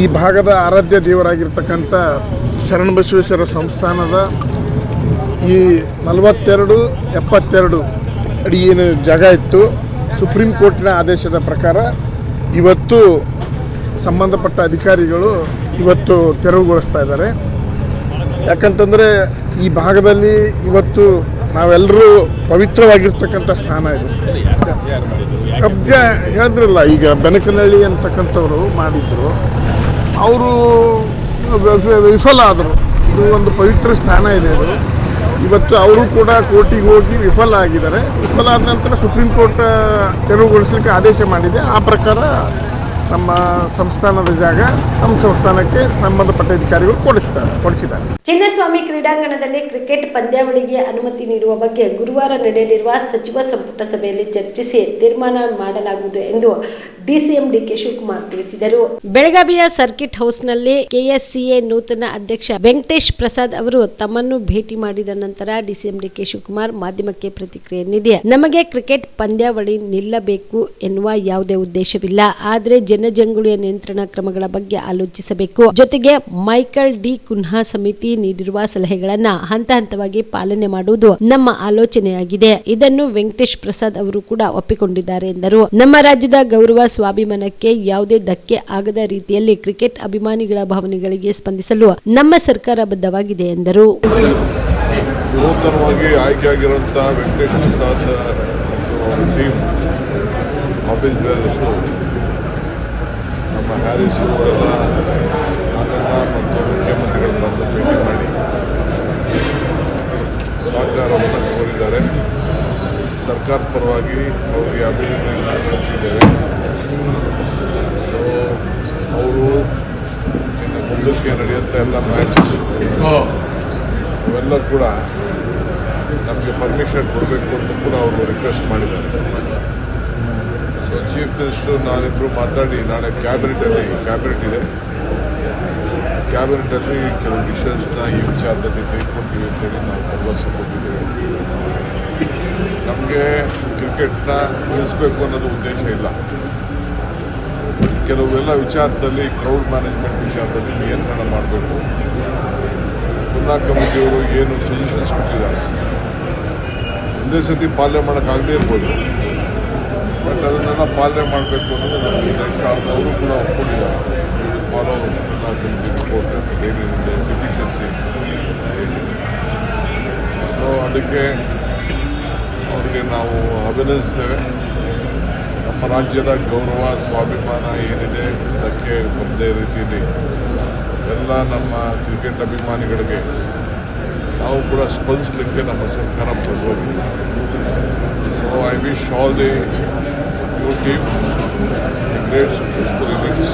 Speaker 8: ಈ ಭಾಗದ ಆರಾಧ್ಯ ದೇವರಾಗಿರ್ತಕ್ಕಂಥ ಶರಣಬಸವೇಶ್ವರ ಸಂಸ್ಥಾನದ ಈ 42/72 ಅಡಿ ಏನು ಜಾಗ ಇತ್ತು, ಸುಪ್ರೀಂ ಕೋರ್ಟಿನ ಆದೇಶದ ಪ್ರಕಾರ ಇವತ್ತು ಸಂಬಂಧಪಟ್ಟ ಅಧಿಕಾರಿಗಳು ಇವತ್ತು ತೆರವುಗೊಳಿಸ್ತಾ ಇದ್ದಾರೆ. ಯಾಕಂತಂದರೆ ಈ ಭಾಗದಲ್ಲಿ ಇವತ್ತು ನಾವೆಲ್ಲರೂ ಪವಿತ್ರವಾಗಿರ್ತಕ್ಕಂಥ ಸ್ಥಾನ ಇದು. ಕಬ್ಜಾ ಹೇಳಿದ್ರಲ್ಲ, ಈಗ ಬೆನಕನಹಳ್ಳಿ ಅಂತಕ್ಕಂಥವ್ರು ಮಾಡಿದ್ರು, ಅವರು ವಿಫಲ ಆದರು. ಇದು ಒಂದು ಪವಿತ್ರ ಸ್ಥಾನ ಇದೆ. ಇದು ಇವತ್ತು ಅವರು ಕೂಡ ಕೋರ್ಟಿಗೆ ಹೋಗಿ ವಿಫಲ ಆಗಿದ್ದಾರೆ. ವಿಫಲ ಆದ ನಂತರ ಸುಪ್ರೀಂ ಕೋರ್ಟ್ ತೆರವುಗೊಳಿಸಲಿಕ್ಕೆ ಆದೇಶ ಮಾಡಿದೆ. ಆ ಪ್ರಕಾರ ನಮ್ಮ ಸಂಸ್ಥಾನದ ಜಾಗ ನಮ್ಮ ಸಂಸ್ಥಾನಕ್ಕೆ ಸಂಬಂಧಪಟ್ಟ ಅಧಿಕಾರಿಗಳು ಕೊಡಿಸಿದ್ದಾರೆ.
Speaker 1: ಚಿನ್ನಸ್ವಾಮಿ ಕ್ರೀಡಾಂಗಣದಲ್ಲಿ ಕ್ರಿಕೆಟ್ ಪಂದ್ಯಾವಳಿಗೆ ಅನುಮತಿ ನೀಡುವ ಬಗ್ಗೆ ಗುರುವಾರ ನಡೆಯಲಿರುವ ಸಚಿವ ಸಂಪುಟ ಸಭೆಯಲ್ಲಿ ಚರ್ಚಿಸಿ ತೀರ್ಮಾನ ಮಾಡಲಾಗುವುದು ಎಂದು ಡಿಸಿಎಂ ಡಿಕೆ ಶಿವಕುಮಾರ್ ತಿಳಿಸಿದರು. ಬೆಳಗಾವಿಯ ಸರ್ಕಿಟ್ ಹೌಸ್ನಲ್ಲಿ ಕೆಎಸ್ಸಿಎ ನೂತನ ಅಧ್ಯಕ್ಷ ವೆಂಕಟೇಶ್ ಪ್ರಸಾದ್ ಅವರು ತಮ್ಮನ್ನು ಭೇಟಿ ಮಾಡಿದ ನಂತರ ಡಿಸಿಎಂ ಡಿಕೆ ಶಿವಕುಮಾರ್ ಮಾಧ್ಯಮಕ್ಕೆ ಪ್ರತಿಕ್ರಿಯೆ ನೀಡಿ, ನಮಗೆ ಕ್ರಿಕೆಟ್ ಪಂದ್ಯಾವಳಿ ನಿಲ್ಲಬೇಕು ಎನ್ನುವ ಯಾವುದೇ ಉದ್ದೇಶವಿಲ್ಲ, ಆದರೆ ಜನಜಂಗುಳಿಯ ನಿಯಂತ್ರಣ ಕ್ರಮಗಳ ಬಗ್ಗೆ ಆಲೋಚಿಸಬೇಕು. ಜೊತೆಗೆ ಮೈಕಲ್ ಡಿ ಕುನ್ಹಾ ಸಮಿತಿ ನೀಡಿರುವ ಸಲಹೆಗಳನ್ನ ಹಂತ ಹಂತವಾಗಿ ಪಾಲನೆ ಮಾಡುವುದು ನಮ್ಮ ಆಲೋಚನೆಯಾಗಿದೆ. ಇದನ್ನು ವೆಂಕಟೇಶ್ ಪ್ರಸಾದ್ ಅವರು ಕೂಡ ಒಪ್ಪಿಕೊಂಡಿದ್ದಾರೆ ಎಂದರು. ನಮ್ಮ ರಾಜ್ಯದ ಗೌರವ ಸ್ವಾಭಿಮಾನಕ್ಕೆ ಯಾವುದೇ ಧಕ್ಕೆ ಆಗದ ರೀತಿಯಲ್ಲಿ ಕ್ರಿಕೆಟ್ ಅಭಿಮಾನಿಗಳ ಭಾವನೆಗಳಿಗೆ ಸ್ಪಂದಿಸಲು ನಮ್ಮ ಸರ್ಕಾರ ಬದ್ಧವಾಗಿದೆ ಎಂದರು.
Speaker 9: ನೂತನವಾಗಿ ಆಯ್ಕೆಯಾಗಿರುವಂತಹ ವೆಂಕಟೇಶ್ ಪ್ರಸಾದ್ ಟೀಮ್ ಆಫೀಸ್ ಬೇರೆಷ್ಟು ನಮ್ಮ ಹ್ಯಾರಿಸ್ ಅವರೆಲ್ಲ ಮತ್ತು ಮುಖ್ಯಮಂತ್ರಿಗಳ ಬಂದು ಭೇಟಿ ಮಾಡಿ ಸಹಕಾರವನ್ನು ಕೋರಿದ್ದಾರೆ. ಸರ್ಕಾರ ಪರವಾಗಿ ಅವರಿಗೆ ಅಭಿನಂದನೆಯನ್ನು ಸಲ್ಲಿಸಿದ್ದೇವೆ. ಸೊ ಅವರು ಇನ್ನು ಮುಂದಕ್ಕೆ ನಡೆಯುತ್ತ ಎಲ್ಲ ಮ್ಯಾಚಸ್ ಅವೆಲ್ಲ ಕೂಡ ನಮಗೆ ಪರ್ಮಿಷನ್ ಕೊಡಬೇಕು ಅಂತ ಕೂಡ ಅವರು ರಿಕ್ವೆಸ್ಟ್ ಮಾಡಿದ್ದಾರೆ. ಸೊ ಚೀಫ್ ಮಿನಿಸ್ಟರ್ ನಾನಿಬ್ಬರು ಮಾತಾಡಿ ನಾಳೆ ಕ್ಯಾಬಿನೆಟ್ ಇದೆ, ಕ್ಯಾಬಿನೆಟಲ್ಲಿ ಕೆಲವು ಡಿಸಿಷನ್ಸ್ನ ಈ ವಿಚಾರದಲ್ಲಿ ತೆಗೆದುಕೊಳ್ತೀವಿ ಅಂತೇಳಿ ನಾವು ಭರವಸೆ ಕೊಟ್ಟಿದ್ದೇವೆ. ನಮಗೆ ಕ್ರಿಕೆಟ್ನ ನಿಲ್ಲಿಸಬೇಕು ಅನ್ನೋದು ಉದ್ದೇಶ ಇಲ್ಲ. ಕೆಲವೆಲ್ಲ ವಿಚಾರದಲ್ಲಿ ಕ್ರೌಡ್ ಮ್ಯಾನೇಜ್ಮೆಂಟ್ ವಿಚಾರದಲ್ಲಿ ನಿಯಂತ್ರಣ ಮಾಡಬೇಕು. ಪುನಃ ಕಮಿಟಿಯವರು ಏನು ಸೊಲ್ಯೂಷನ್ಸ್ ಕೊಟ್ಟಿದ್ದಾರೆ ಒಂದೇ ಸತಿ ಪಾಲನೆ ಮಾಡೋಕ್ಕಾಗದೇ ಇರ್ಬೋದು, ಬಟ್ ಅದನ್ನೆಲ್ಲ ಪಾಲನೆ ಮಾಡಬೇಕು ಅನ್ನೋದು ನಮ್ಮ ಉದ್ದೇಶ. ಅವರು ಕೂಡ ಒಪ್ಕೊಂಡಿದ್ದಾರೆ. ಫಾಲೋ ಕಮಿಟಿ ರಿಪೋರ್ಟ್ ಏನೇನಿದೆ ಡೆಫಿಷಿಯನ್ಸಿ. ಸೊ ಅದಕ್ಕೆ ಅವರಿಗೆ ನಾವು ಅಭಿನಂದಿಸ್ತೇವೆ. ನಮ್ಮ ರಾಜ್ಯದ ಗೌರವ ಸ್ವಾಭಿಮಾನ ಏನಿದೆ ಅದಕ್ಕೆ ಒಂದೇ ರೀತಿಯಲ್ಲಿ ಎಲ್ಲ ನಮ್ಮ ಕ್ರಿಕೆಟ್ ಅಭಿಮಾನಿಗಳಿಗೆ ನಾವು ಕೂಡ ಸ್ಪಂದಿಸಲಿಕ್ಕೆ ನಮ್ಮ ಸರ್ಕಾರ ಬದ್ಧವಾಗಿದೆ. So I wish all the new team a great successful innings.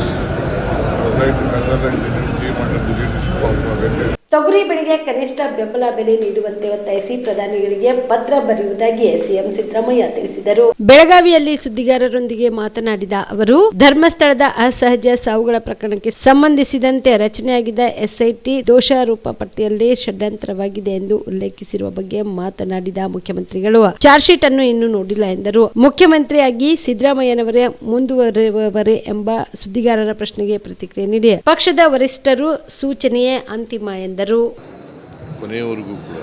Speaker 9: I would like to congratulate the new team under the leadership of Venkat.
Speaker 1: ತೊಗರಿ ಬೆಳೆಗೆ ಕನಿಷ್ಠ ಬೆಂಬಲ ಬೆಲೆ ನೀಡುವಂತೆ ಒತ್ತಾಯಿಸಿ ಪ್ರಧಾನಿಗಳಿಗೆ ಪತ್ರ ಬರೆಯುವುದಾಗಿ ಸಿಎಂ ಸಿದ್ದರಾಮಯ್ಯ ತಿಳಿಸಿದರು. ಬೆಳಗಾವಿಯಲ್ಲಿ ಸುದ್ದಿಗಾರರೊಂದಿಗೆ ಮಾತನಾಡಿದ ಅವರು, ಧರ್ಮಸ್ಥಳದ ಅಸಹಜ ಸಾವುಗಳ ಪ್ರಕರಣಕ್ಕೆ ಸಂಬಂಧಿಸಿದಂತೆ ರಚನೆಯಾಗಿದ್ದ ಎಸ್ಐಟಿ ದೋಷಾರೋಪ ಪಟ್ಟಿಯಲ್ಲಿ ಷಡ್ಯಂತ್ರವಾಗಿದೆ ಎಂದು ಉಲ್ಲೇಖಿಸಿರುವ ಬಗ್ಗೆ ಮಾತನಾಡಿದ ಮುಖ್ಯಮಂತ್ರಿಗಳು ಚಾರ್ಜ್ ಶೀಟ್ ಅನ್ನು ಇನ್ನೂ ನೋಡಿಲ್ಲ ಎಂದರು. ಮುಖ್ಯಮಂತ್ರಿಯಾಗಿ ಸಿದ್ದರಾಮಯ್ಯನವರೇ ಮುಂದುವರೆಯುವರೇ ಎಂಬ ಸುದ್ದಿಗಾರರ ಪ್ರಶ್ನೆಗೆ ಪ್ರತಿಕ್ರಿಯೆ ನೀಡಿ, ಪಕ್ಷದ ವರಿಷ್ಠರು ಸೂಚನೆಯೇ ಅಂತಿಮ ಎಂದರು.
Speaker 9: ಕೊನೆಯವರೆಗೂ ಕೂಡ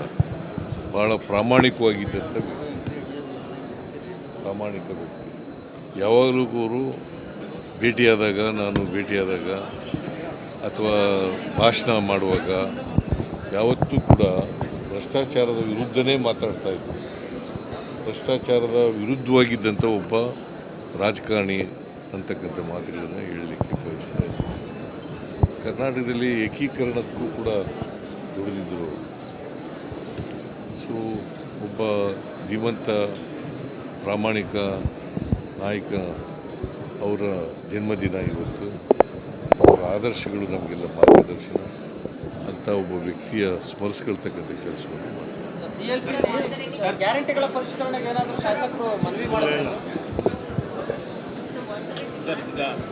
Speaker 9: ಬಹಳ ಪ್ರಾಮಾಣಿಕ ವ್ಯಕ್ತಿ. ಯಾವಾಗಲೂ ಅವರು ಭೇಟಿಯಾದಾಗ ಅಥವಾ ಭಾಷಣ ಮಾಡುವಾಗ ಯಾವತ್ತೂ ಕೂಡ ಭ್ರಷ್ಟಾಚಾರದ ವಿರುದ್ಧನೇ ಮಾತಾಡ್ತಾ ಇದ್ರು. ಭ್ರಷ್ಟಾಚಾರದ ವಿರುದ್ಧವಾಗಿದ್ದಂಥ ಒಬ್ಬ ರಾಜಕಾರಣಿ ಅಂತಕ್ಕಂಥ ಮಾತುಗಳನ್ನು ಹೇಳಲಿಕ್ಕೆ ಬಯಸ್ತಾ ಇದ್ರು. ಕರ್ನಾಟಕದಲ್ಲಿ ಏಕೀಕರಣಕ್ಕೂ ಕೂಡ ದುಡಿದಿದ್ದರು. ಸೊ ಒಬ್ಬ ಧೀಮಂತ ಪ್ರಾಮಾಣಿಕ ನಾಯಕ, ಅವರ ಜನ್ಮದಿನ ಇವತ್ತು. ಅವರ ಆದರ್ಶಗಳು ನಮಗೆಲ್ಲ ಮಾರ್ಗದರ್ಶನ ಅಂತ ಒಬ್ಬ ವ್ಯಕ್ತಿಯ ಸ್ಮರಿಸ್ಕೊಳ್ತಕ್ಕಂಥ ಕೆಲಸವನ್ನು ಮಾಡ್ತಾರೆ.
Speaker 7: ಗ್ಯಾರಂಟಿಗಳ ಪರಿಷ್ಕರಣೆಗೆ ಏನಾದರೂ ಶಾಸಕರು ಮನವಿ ಮಾಡಿದ್ರು?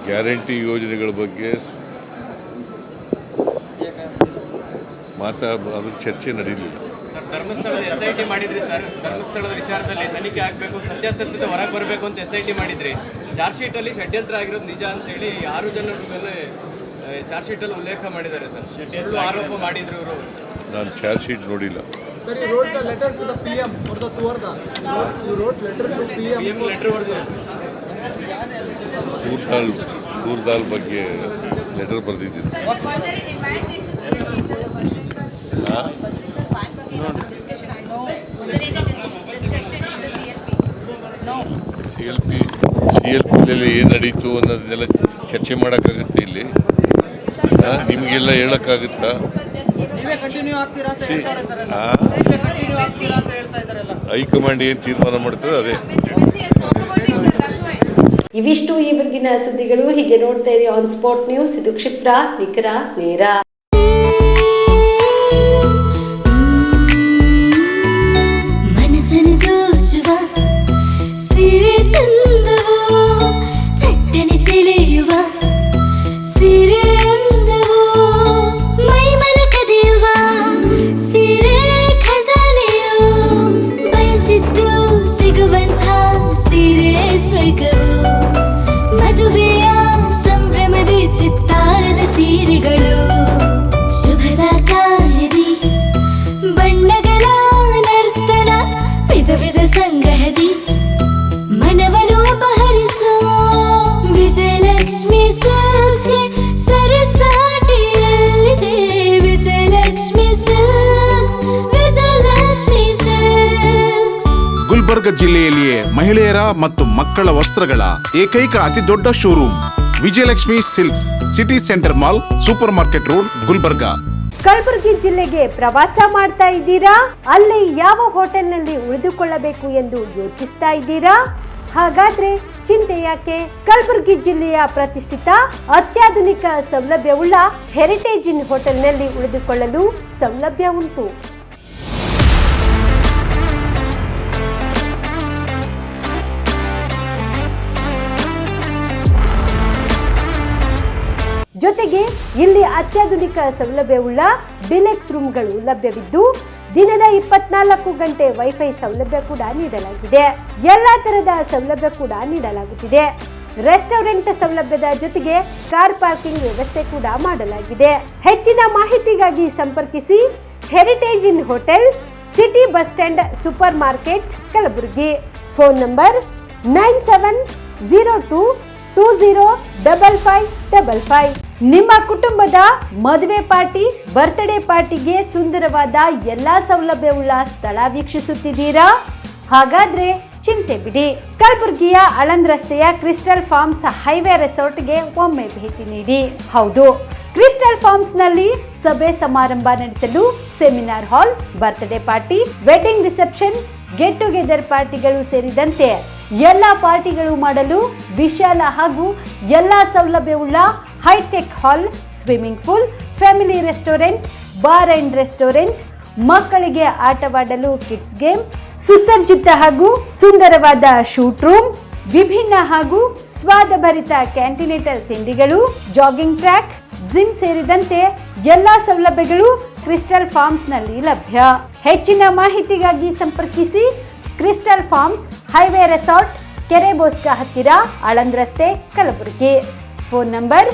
Speaker 9: ಗ್ಯಾರಂಟಿ ಯೋಜನೆಗಳ ಬಗ್ಗೆ ಅದ್ರ ಚರ್ಚೆ ನಡೀಲಿಲ್ಲ.
Speaker 7: ಸರ್, ಧರ್ಮಸ್ಥಳದ SIT ಮಾಡಿದ್ರಿ ಸರ್. ಧರ್ಮಸ್ಥಳದ ವಿಚಾರದಲ್ಲಿ ತನಿಖೆ ಆಗಬೇಕು, ಸತ್ಯಾಸತ್ಯತೆ ಹೊರಗೆ ಬರಬೇಕು ಅಂತ SIT ಮಾಡಿದ್ರಿ. ಚಾರ್ಜ್ ಶೀಟಲ್ಲಿ ಷಡ್ಯಂತ್ರ ಆಗಿರೋದು ನಿಜ ಅಂತೇಳಿ 6 ಜನರ ಮೇಲೆ ಚಾರ್ಜ್ ಶೀಟಲ್ಲಿ ಉಲ್ಲೇಖ ಮಾಡಿದ್ದಾರೆ ಸರ್. ಸುಳ್ಳು ಆರೋಪ ಮಾಡಿದ್ರು ಇವರು.
Speaker 9: ನಾನು ಚಾರ್ಜ್ ಶೀಟ್ ನೋಡಿಲ್ಲ. ತೂರ್ದಾಲ್ ಬಗ್ಗೆ ಲೆಟರ್ ಬರೆದಿದ್ದೀನಿ. CLP ಏನು ನಡೀತು ಅನ್ನೋದನ್ನೆಲ್ಲ ಚರ್ಚೆ ಮಾಡೋಕ್ಕಾಗುತ್ತೆ ಇಲ್ಲಿ? ನಿಮಗೆಲ್ಲ ಹೇಳೋಕ್ಕಾಗುತ್ತಾ? ಹೈಕಮಾಂಡ್ ಏನು ತೀರ್ಮಾನ ಮಾಡ್ತದೆ ಅದೇ.
Speaker 1: ಇವಿಷ್ಟು ಈವರೆಗಿನ ಸುದ್ದಿಗಳು. ಹೀಗೆ ನೋಡ್ತಾ ಇರಿ ಆನ್ ಸ್ಪಾಟ್ ನ್ಯೂಸ್. ಇದು ಕ್ಷಿಪ್ರ, ನಿಖರ, ನೇರ.
Speaker 10: ಮನಸ್ಸನ್ನು ದೋಚುವ ಸೀರೆ ಚಂದವೋ, ಚಟ್ಟನೆ ಸೆಳೆಯುವ ಸೀರೆ ಅಂದವೋ, ಮೈ ಮನ ಕದಿಯುವ ಸೀರೆ ಖಜಾನೆಯೋ, ಬಯಸಿದ್ದು ಸಿಗುವಂಥ ಸೀರೆ ಸ್ವರ್ಗವೋ, ಮದುವೆಯ ಸಂಭ್ರಮದ ಚಿತ್ತಾರದ ಸೀರೆಗಳು, ಶುಭದ ಕಾರ್ಯದಿ ಬಣ್ಣಗಳ ನರ್ತನ, ವಿಧ ವಿಧ ಸಂಗ್ರಹದಿ ಮನವನ್ನು ಅಪಹರಿಸೋ ವಿಜಯಲಕ್ಷ್ಮಿ ಸಿಲ್ಕ್ಸ್ಗೆ ಸರಸಾಟಿಯಲ್ಲಿದೆ. Vijayalakshmi silks, Vijayalakshmi silks.
Speaker 11: ಗುಲ್ಬರ್ಗ ಜಿಲ್ಲೆಯಲ್ಲಿಯೇ ಮಹಿಳೆಯರ ಮತ್ತು ಮಕ್ಕಳ ವಸ್ತ್ರಗಳ ಏಕೈಕ ಅತಿ ದೊಡ್ಡ showroom Vijayalakshmi silks, city centre mall, super market road, Gulbarga.
Speaker 1: Kalaburagi ಜಿಲ್ಲೆಗೆ ಪ್ರವಾಸ ಮಾಡ್ತಾ ಇದ್ದೀರಾ? ಅಲ್ಲಿ ಯಾವ ಹೋಟೆಲ್ನಲ್ಲಿ ಉಳಿದುಕೊಳ್ಳಬೇಕು ಎಂದು ಯೋಚಿಸ್ತಾ ಇದ್ದೀರಾ? ಹಾಗಾದ್ರೆ ಚಿಂತೆ ಯಾಕೆ? ಕಲಬುರಗಿ ಜಿಲ್ಲೆಯ ಪ್ರತಿಷ್ಠಿತ ಅತ್ಯಾಧುನಿಕ ಸೌಲಭ್ಯವುಳ್ಳ ಹೆರಿಟೇಜ್ ಇನ್ ಹೋಟೆಲ್ನಲ್ಲಿ ಉಳಿದುಕೊಳ್ಳಲು ಸೌಲಭ್ಯ ಉಂಟು. ಜೊತೆಗೆ ಇಲ್ಲಿ ಅತ್ಯಾಧುನಿಕ ಸೌಲಭ್ಯವುಳ್ಳ ಡಿಲೆಕ್ಸ್ ರೂಮ್ಗಳು ಲಭ್ಯವಿದ್ದು ದಿನದ 24 ಗಂಟೆ ವೈಫೈ ಸೌಲಭ್ಯ ಕೂಡ ನೀಡಲಾಗಿದೆ. ಎಲ್ಲಾ ತರಹದ ಸೌಲಭ್ಯ ಕೂಡ ನೀಡಲಾಗುತ್ತಿದೆ. ರೆಸ್ಟೋರೆಂಟ್ ಸೌಲಭ್ಯದ ಜೊತೆಗೆ ಕಾರ್ ಪಾರ್ಕಿಂಗ್ ವ್ಯವಸ್ಥೆ ಕೂಡ ಮಾಡಲಾಗಿದೆ. ಹೆಚ್ಚಿನ ಮಾಹಿತಿಗಾಗಿ ಸಂಪರ್ಕಿಸಿ heritage inn hotel, city bus stand, super market, Kalaburagi. Phone number 9702205555. ನಿಮ್ಮ ಕುಟುಂಬದ ಮದುವೆ ಪಾರ್ಟಿ, ಬರ್ತ್ಡೇ ಪಾರ್ಟಿಗೆ ಸುಂದರವಾದ ಎಲ್ಲಾ ಸೌಲಭ್ಯವುಳ್ಳ ಸ್ಥಳ ವೀಕ್ಷಿಸುತ್ತಿದ್ದೀರಾ? ಹಾಗಾದ್ರೆ ಚಿಂತೆ ಬಿಡಿ. ಕಲಬುರಗಿಯ ಆಳಂದ್ ರಸ್ತೆಯ ಕ್ರಿಸ್ಟಲ್ ಫಾರ್ಮ್ಸ್ ಹೈವೇ ರೆಸಾರ್ಟ್ಗೆ ಒಮ್ಮೆ ಭೇಟಿ ನೀಡಿ. ಹೌದು, ಕ್ರಿಸ್ಟಲ್ ಫಾರ್ಮ್ಸ್ ನಲ್ಲಿ ಸಭೆ ಸಮಾರಂಭ ನಡೆಸಲು seminar hall, birthday party, wedding reception, get together ಪಾರ್ಟಿಗಳು ಸೇರಿದಂತೆ ಎಲ್ಲಾ ಪಾರ್ಟಿಗಳು ಮಾಡಲು ವಿಶಾಲ ಹಾಗೂ ಎಲ್ಲಾ ಸೌಲಭ್ಯವುಳ್ಳ hi tech hall, swimming pool, family restaurant, bar and restaurant, ಮಕ್ಕಳಿಗೆ ಆಟವಾಡಲು ಕಿಡ್ಸ್ ಗೇಮ್, ಸುಸಜ್ಜಿತ ಹಾಗೂ ಸುಂದರವಾದ ಶೂಟ್ ರೂಮ್, ವಿಭಿನ್ನ ಹಾಗೂ ಸ್ವಾದಭರಿತ ಕ್ಯಾಂಟಿನೇಟಲ್ ತಿಂಡಿಗಳು, ಜಾಗಿಂಗ್ ಟ್ರ್ಯಾಕ್, ಜಿಮ್ ಸೇರಿದಂತೆ ಎಲ್ಲಾ ಸೌಲಭ್ಯಗಳು ಕ್ರಿಸ್ಟಲ್ ಫಾರ್ಮ್ಸ್ ನಲ್ಲಿ ಲಭ್ಯ. ಹೆಚ್ಚಿನ ಮಾಹಿತಿಗಾಗಿ ಸಂಪರ್ಕಿಸಿ ಕ್ರಿಸ್ಟಲ್ ಫಾರ್ಮ್ಸ್ ಹೈವೇ ರೆಸಾರ್ಟ್, ಕೆರೆ ಬೋಸ್ಕ ಹತ್ತಿರ, ಆಳಂದ್ ರಸ್ತೆ, Kalaburagi. Phone number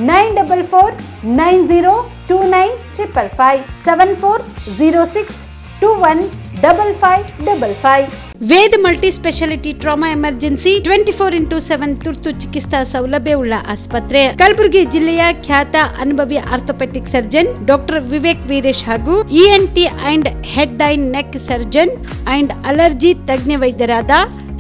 Speaker 1: 9490295555 7406215555. Ved multi speciality trauma emergency 24x7 ತುರ್ತು ಚಿಕಿತ್ಸಾ ಸೌಲಭ್ಯವುಳ್ಳ ಆಸ್ಪತ್ರೆ. ಕಲಬುರಗಿ ಜಿಲ್ಲೆಯ ಖ್ಯಾತ ಅನುಭವಿ orthopaedic surgeon doctor Vivek Veeresh ಹಾಗೂ ENT and head and neck surgeon and allergy ತಜ್ಞ ವೈದ್ಯರಾದ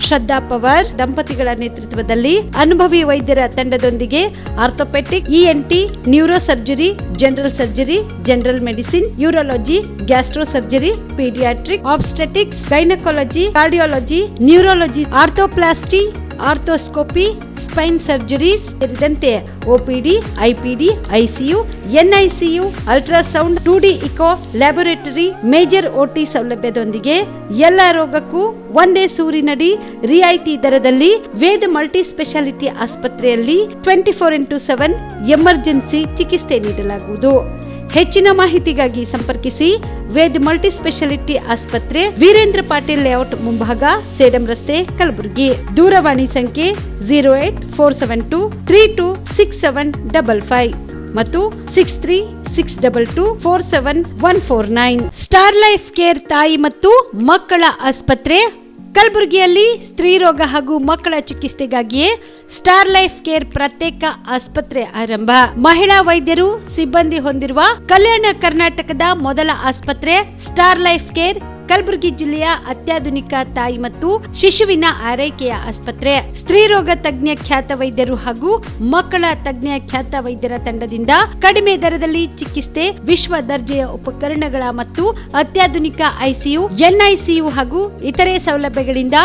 Speaker 1: ಶ್ರದ್ಧಾ ಪವಾರ್ ದಂಪತಿಗಳ ನೇತೃತ್ವದಲ್ಲಿ ಅನುಭವಿ ವೈದ್ಯರ ತಂಡದೊಂದಿಗೆ orthopaedic, ENT, neuro surgery, general surgery, general medicine, urology, gastro surgery, paediatric, obstetrics, gynaecology, cardiology, neurology, arthroplasty, arthroscopy, spine surgeries ಸೇರಿದಂತೆ OPD, IPD, ICU, NICU, ultrasound, 2D echo, laboratory, major OT ಸೌಲಭ್ಯದೊಂದಿಗೆ ಎಲ್ಲ ರೋಗಕ್ಕೂ ಒಂದೇ ಸೂರಿನಡಿ ರಿಯಾಯಿತಿ ದರದಲ್ಲಿ ವೇದ ಮಲ್ಟಿ ಸ್ಪೆಷಾಲಿಟಿ ಆಸ್ಪತ್ರೆಯಲ್ಲಿ 24x7 emergency ಚಿಕಿತ್ಸೆ ನೀಡಲಾಗುವುದು. ಹೆಚ್ಚಿನ ಮಾಹಿತಿಗಾಗಿ ಸಂಪರ್ಕಿಸಿ ವೇದ್ ಮಲ್ಟಿ ಸ್ಪೆಷಾಲಿಟಿ ಆಸ್ಪತ್ರೆ, ವೀರೇಂದ್ರ ಪಾಟೀಲ್ ಲೇಔಟ್ ಮುಂಭಾಗ, ಸೇಡಂ ರಸ್ತೆ, ಕಲಬುರಗಿ. ದೂರವಾಣಿ ಸಂಖ್ಯೆ 08472326755 ಮತ್ತು 6362247149. ಸ್ಟಾರ್ ಲೈಫ್ ಕೇರ್ ತಾಯಿ ಮತ್ತು ಮಕ್ಕಳ ಆಸ್ಪತ್ರೆ ಕಲಬುರಗಿಯಲ್ಲಿ ಸ್ತ್ರೀ ರೋಗ ಹಾಗೂ ಮಕ್ಕಳ ಚಿಕಿತ್ಸೆಗಾಗಿಯೇ ಸ್ಟಾರ್ ಲೈಫ್ ಕೇರ್ ಪ್ರತ್ಯೇಕ ಆಸ್ಪತ್ರೆ ಆರಂಭ. ಮಹಿಳಾ ವೈದ್ಯರು ಸಿಬ್ಬಂದಿ ಹೊಂದಿರುವ ಕಲ್ಯಾಣ ಕರ್ನಾಟಕದ ಮೊದಲ ಆಸ್ಪತ್ರೆ ಸ್ಟಾರ್ ಲೈಫ್ ಕೇರ್ ಕಲಬುರಗಿ ಜಿಲ್ಲೆಯ ಅತ್ಯಾಧುನಿಕ ತಾಯಿ ಮತ್ತು ಶಿಶುವಿನ ಆರೈಕೆಯ ಆಸ್ಪತ್ರೆ, ಸ್ತ್ರೀರೋಗ ತಜ್ಞ ಖ್ಯಾತ ವೈದ್ಯರು ಹಾಗೂ ಮಕ್ಕಳ ತಜ್ಞ ಖ್ಯಾತ ವೈದ್ಯರ ತಂಡದಿಂದ ಕಡಿಮೆ ದರದಲ್ಲಿ ಚಿಕಿತ್ಸೆ, ವಿಶ್ವ ದರ್ಜೆಯ ಉಪಕರಣಗಳ ಮತ್ತು ಅತ್ಯಾಧುನಿಕ ಐಸಿಯು, ಎನ್ಐಸಿಯು ಹಾಗೂ ಇತರೆ ಸೌಲಭ್ಯಗಳಿಂದ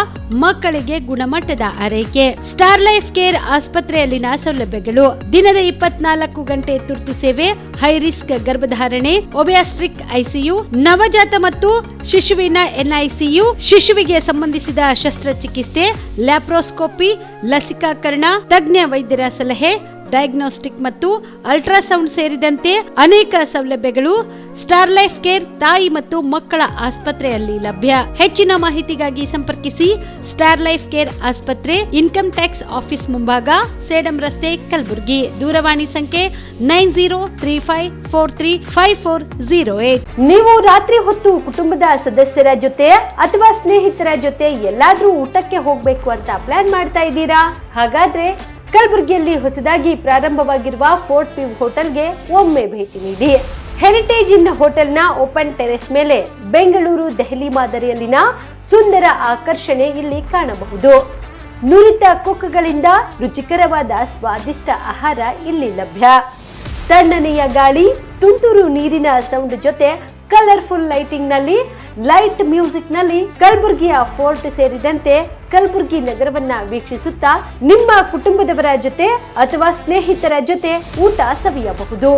Speaker 1: ಮಕ್ಕಳಿಗೆ ಗುಣಮಟ್ಟದ ಆರೈಕೆ. ಸ್ಟಾರ್ ಲೈಫ್ ಕೇರ್ ಆಸ್ಪತ್ರೆಯಲ್ಲಿನ ಸೌಲಭ್ಯಗಳು: ದಿನದ 24 ಗಂಟೆ ತುರ್ತು ಸೇವೆ, ಹೈ ರಿಸ್ಕ್ ಗರ್ಭಧಾರಣೆ, ಒಬಿಯಾಸ್ಟ್ರಿಕ್ ಐಸಿಯು, ನವಜಾತ ಮತ್ತು ಶಿಶುವಿನ ಎನ್ಐಸಿಯು, ಶಿಶುವಿಗೆ ಸಂಬಂಧಿಸಿದ ಶಸ್ತ್ರಚಿಕಿತ್ಸೆ, ಲ್ಯಾಪ್ರೋಸ್ಕೋಪಿ, ಲಸಿಕಾಕರಣ, ತಜ್ಞ ವೈದ್ಯರ ಸಲಹೆ, ಡಯಾಗ್ನೋಸ್ಟಿಕ್ ಮತ್ತು ಅಲ್ಟ್ರಾಸೌಂಡ್ ಸೇರಿದಂತೆ ಅನೇಕ ಸೌಲಭ್ಯಗಳು ಸ್ಟಾರ್ ಲೈಫ್ ಕೇರ್ ತಾಯಿ ಮತ್ತು ಮಕ್ಕಳ ಆಸ್ಪತ್ರೆಯಲ್ಲಿ ಲಭ್ಯ. ಹೆಚ್ಚಿನ ಮಾಹಿತಿಗಾಗಿ ಸಂಪರ್ಕಿಸಿ ಸ್ಟಾರ್ ಲೈಫ್ ಕೇರ್ ಆಸ್ಪತ್ರೆ, ಇನ್ಕಮ್ ಟ್ಯಾಕ್ಸ್ ಆಫೀಸ್ ಮುಂಭಾಗ, ಸೇಡಂ ರಸ್ತೆ, ಕಲಬುರಗಿ. ದೂರವಾಣಿ ಸಂಖ್ಯೆ 9035435408.
Speaker 12: ನೀವು ರಾತ್ರಿ ಹೊತ್ತು ಕುಟುಂಬದ ಸದಸ್ಯರ ಜೊತೆ ಅಥವಾ ಸ್ನೇಹಿತರ ಜೊತೆ ಎಲ್ಲಾದ್ರೂ ಊಟಕ್ಕೆ ಹೋಗ್ಬೇಕು ಅಂತ ಪ್ಲಾನ್ ಮಾಡ್ತಾ ಇದ್ದೀರಾ? ಹಾಗಾದ್ರೆ ಕಲಬುರಗಿಯಲ್ಲಿ ಹೊಸದಾಗಿ ಪ್ರಾರಂಭವಾಗಿರುವ ಫೋರ್ಟ್ ವ್ಯೂ ಹೋಟೆಲ್ಗೆ ಒಮ್ಮೆ ಭೇಟಿ ನೀಡಿ. ಹೆರಿಟೇಜ್ ಇನ್ ಹೋಟೆಲ್ನ ಓಪನ್ ಟೆರೆಸ್ ಮೇಲೆ ಬೆಂಗಳೂರು, ದೆಹಲಿ ಮಾದರಿಯಲ್ಲಿನ ಸುಂದರ ಆಕರ್ಷಣೆ ಇಲ್ಲಿ ಕಾಣಬಹುದು. ನುರಿತ ಕುಕ್ಗಳಿಂದ ರುಚಿಕರವಾದ ಸ್ವಾದಿಷ್ಟ ಆಹಾರ ಇಲ್ಲಿ ಲಭ್ಯ. ತಣ್ಣನೆಯ ಗಾಳಿ, ತುಂತುರು ನೀರಿನ ಸೌಂಡ್ ಜೊತೆ ಕಲರ್ಫುಲ್ ಲೈಟಿಂಗ್ ನಲ್ಲಿ, ಲೈಟ್ ಮ್ಯೂಸಿಕ್ ನಲ್ಲಿ ಕಲಬುರಗಿಯ ಫೋರ್ಟ್ ಸೇರಿದಂತೆ ಕಲಬುರಗಿ ನಗರವನ್ನ ವೀಕ್ಷಿಸುತ್ತಾ ನಿಮ್ಮ ಕುಟುಂಬದವರ ಜೊತೆ ಅಥವಾ ಸ್ನೇಹಿತರ ಜೊತೆ ಊಟ ಸವಿಯಬಹುದು.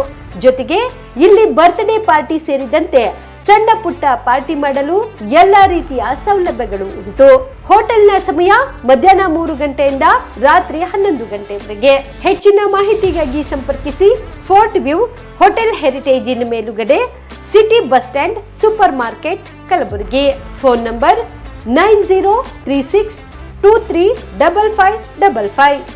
Speaker 12: ಜೊತೆಗೆ ಇಲ್ಲಿ ಬರ್ತ್ಡೇ ಪಾರ್ಟಿ ಸೇರಿದಂತೆ ಸಣ್ಣ ಪುಟ್ಟ ಪಾರ್ಟಿ ಮಾಡಲು ಎಲ್ಲಾ ರೀತಿಯ ಸೌಲಭ್ಯಗಳು ಉಂಟು. ಹೋಟೆಲ್ನ ಸಮಯ ಮಧ್ಯಾಹ್ನ 3 ಗಂಟೆಯಿಂದ ರಾತ್ರಿ 11 ಗಂಟೆವರೆಗೆ. ಹೆಚ್ಚಿನ ಮಾಹಿತಿಗಾಗಿ ಸಂಪರ್ಕಿಸಿ ಫೋರ್ಟ್ ವ್ಯೂ ಹೋಟೆಲ್, ಹೆರಿಟೇಜ್ ಇನ್ ಮೇಲುಗಡೆ, city bus stand, super market, Kalaburagi. Phone number 9036235555.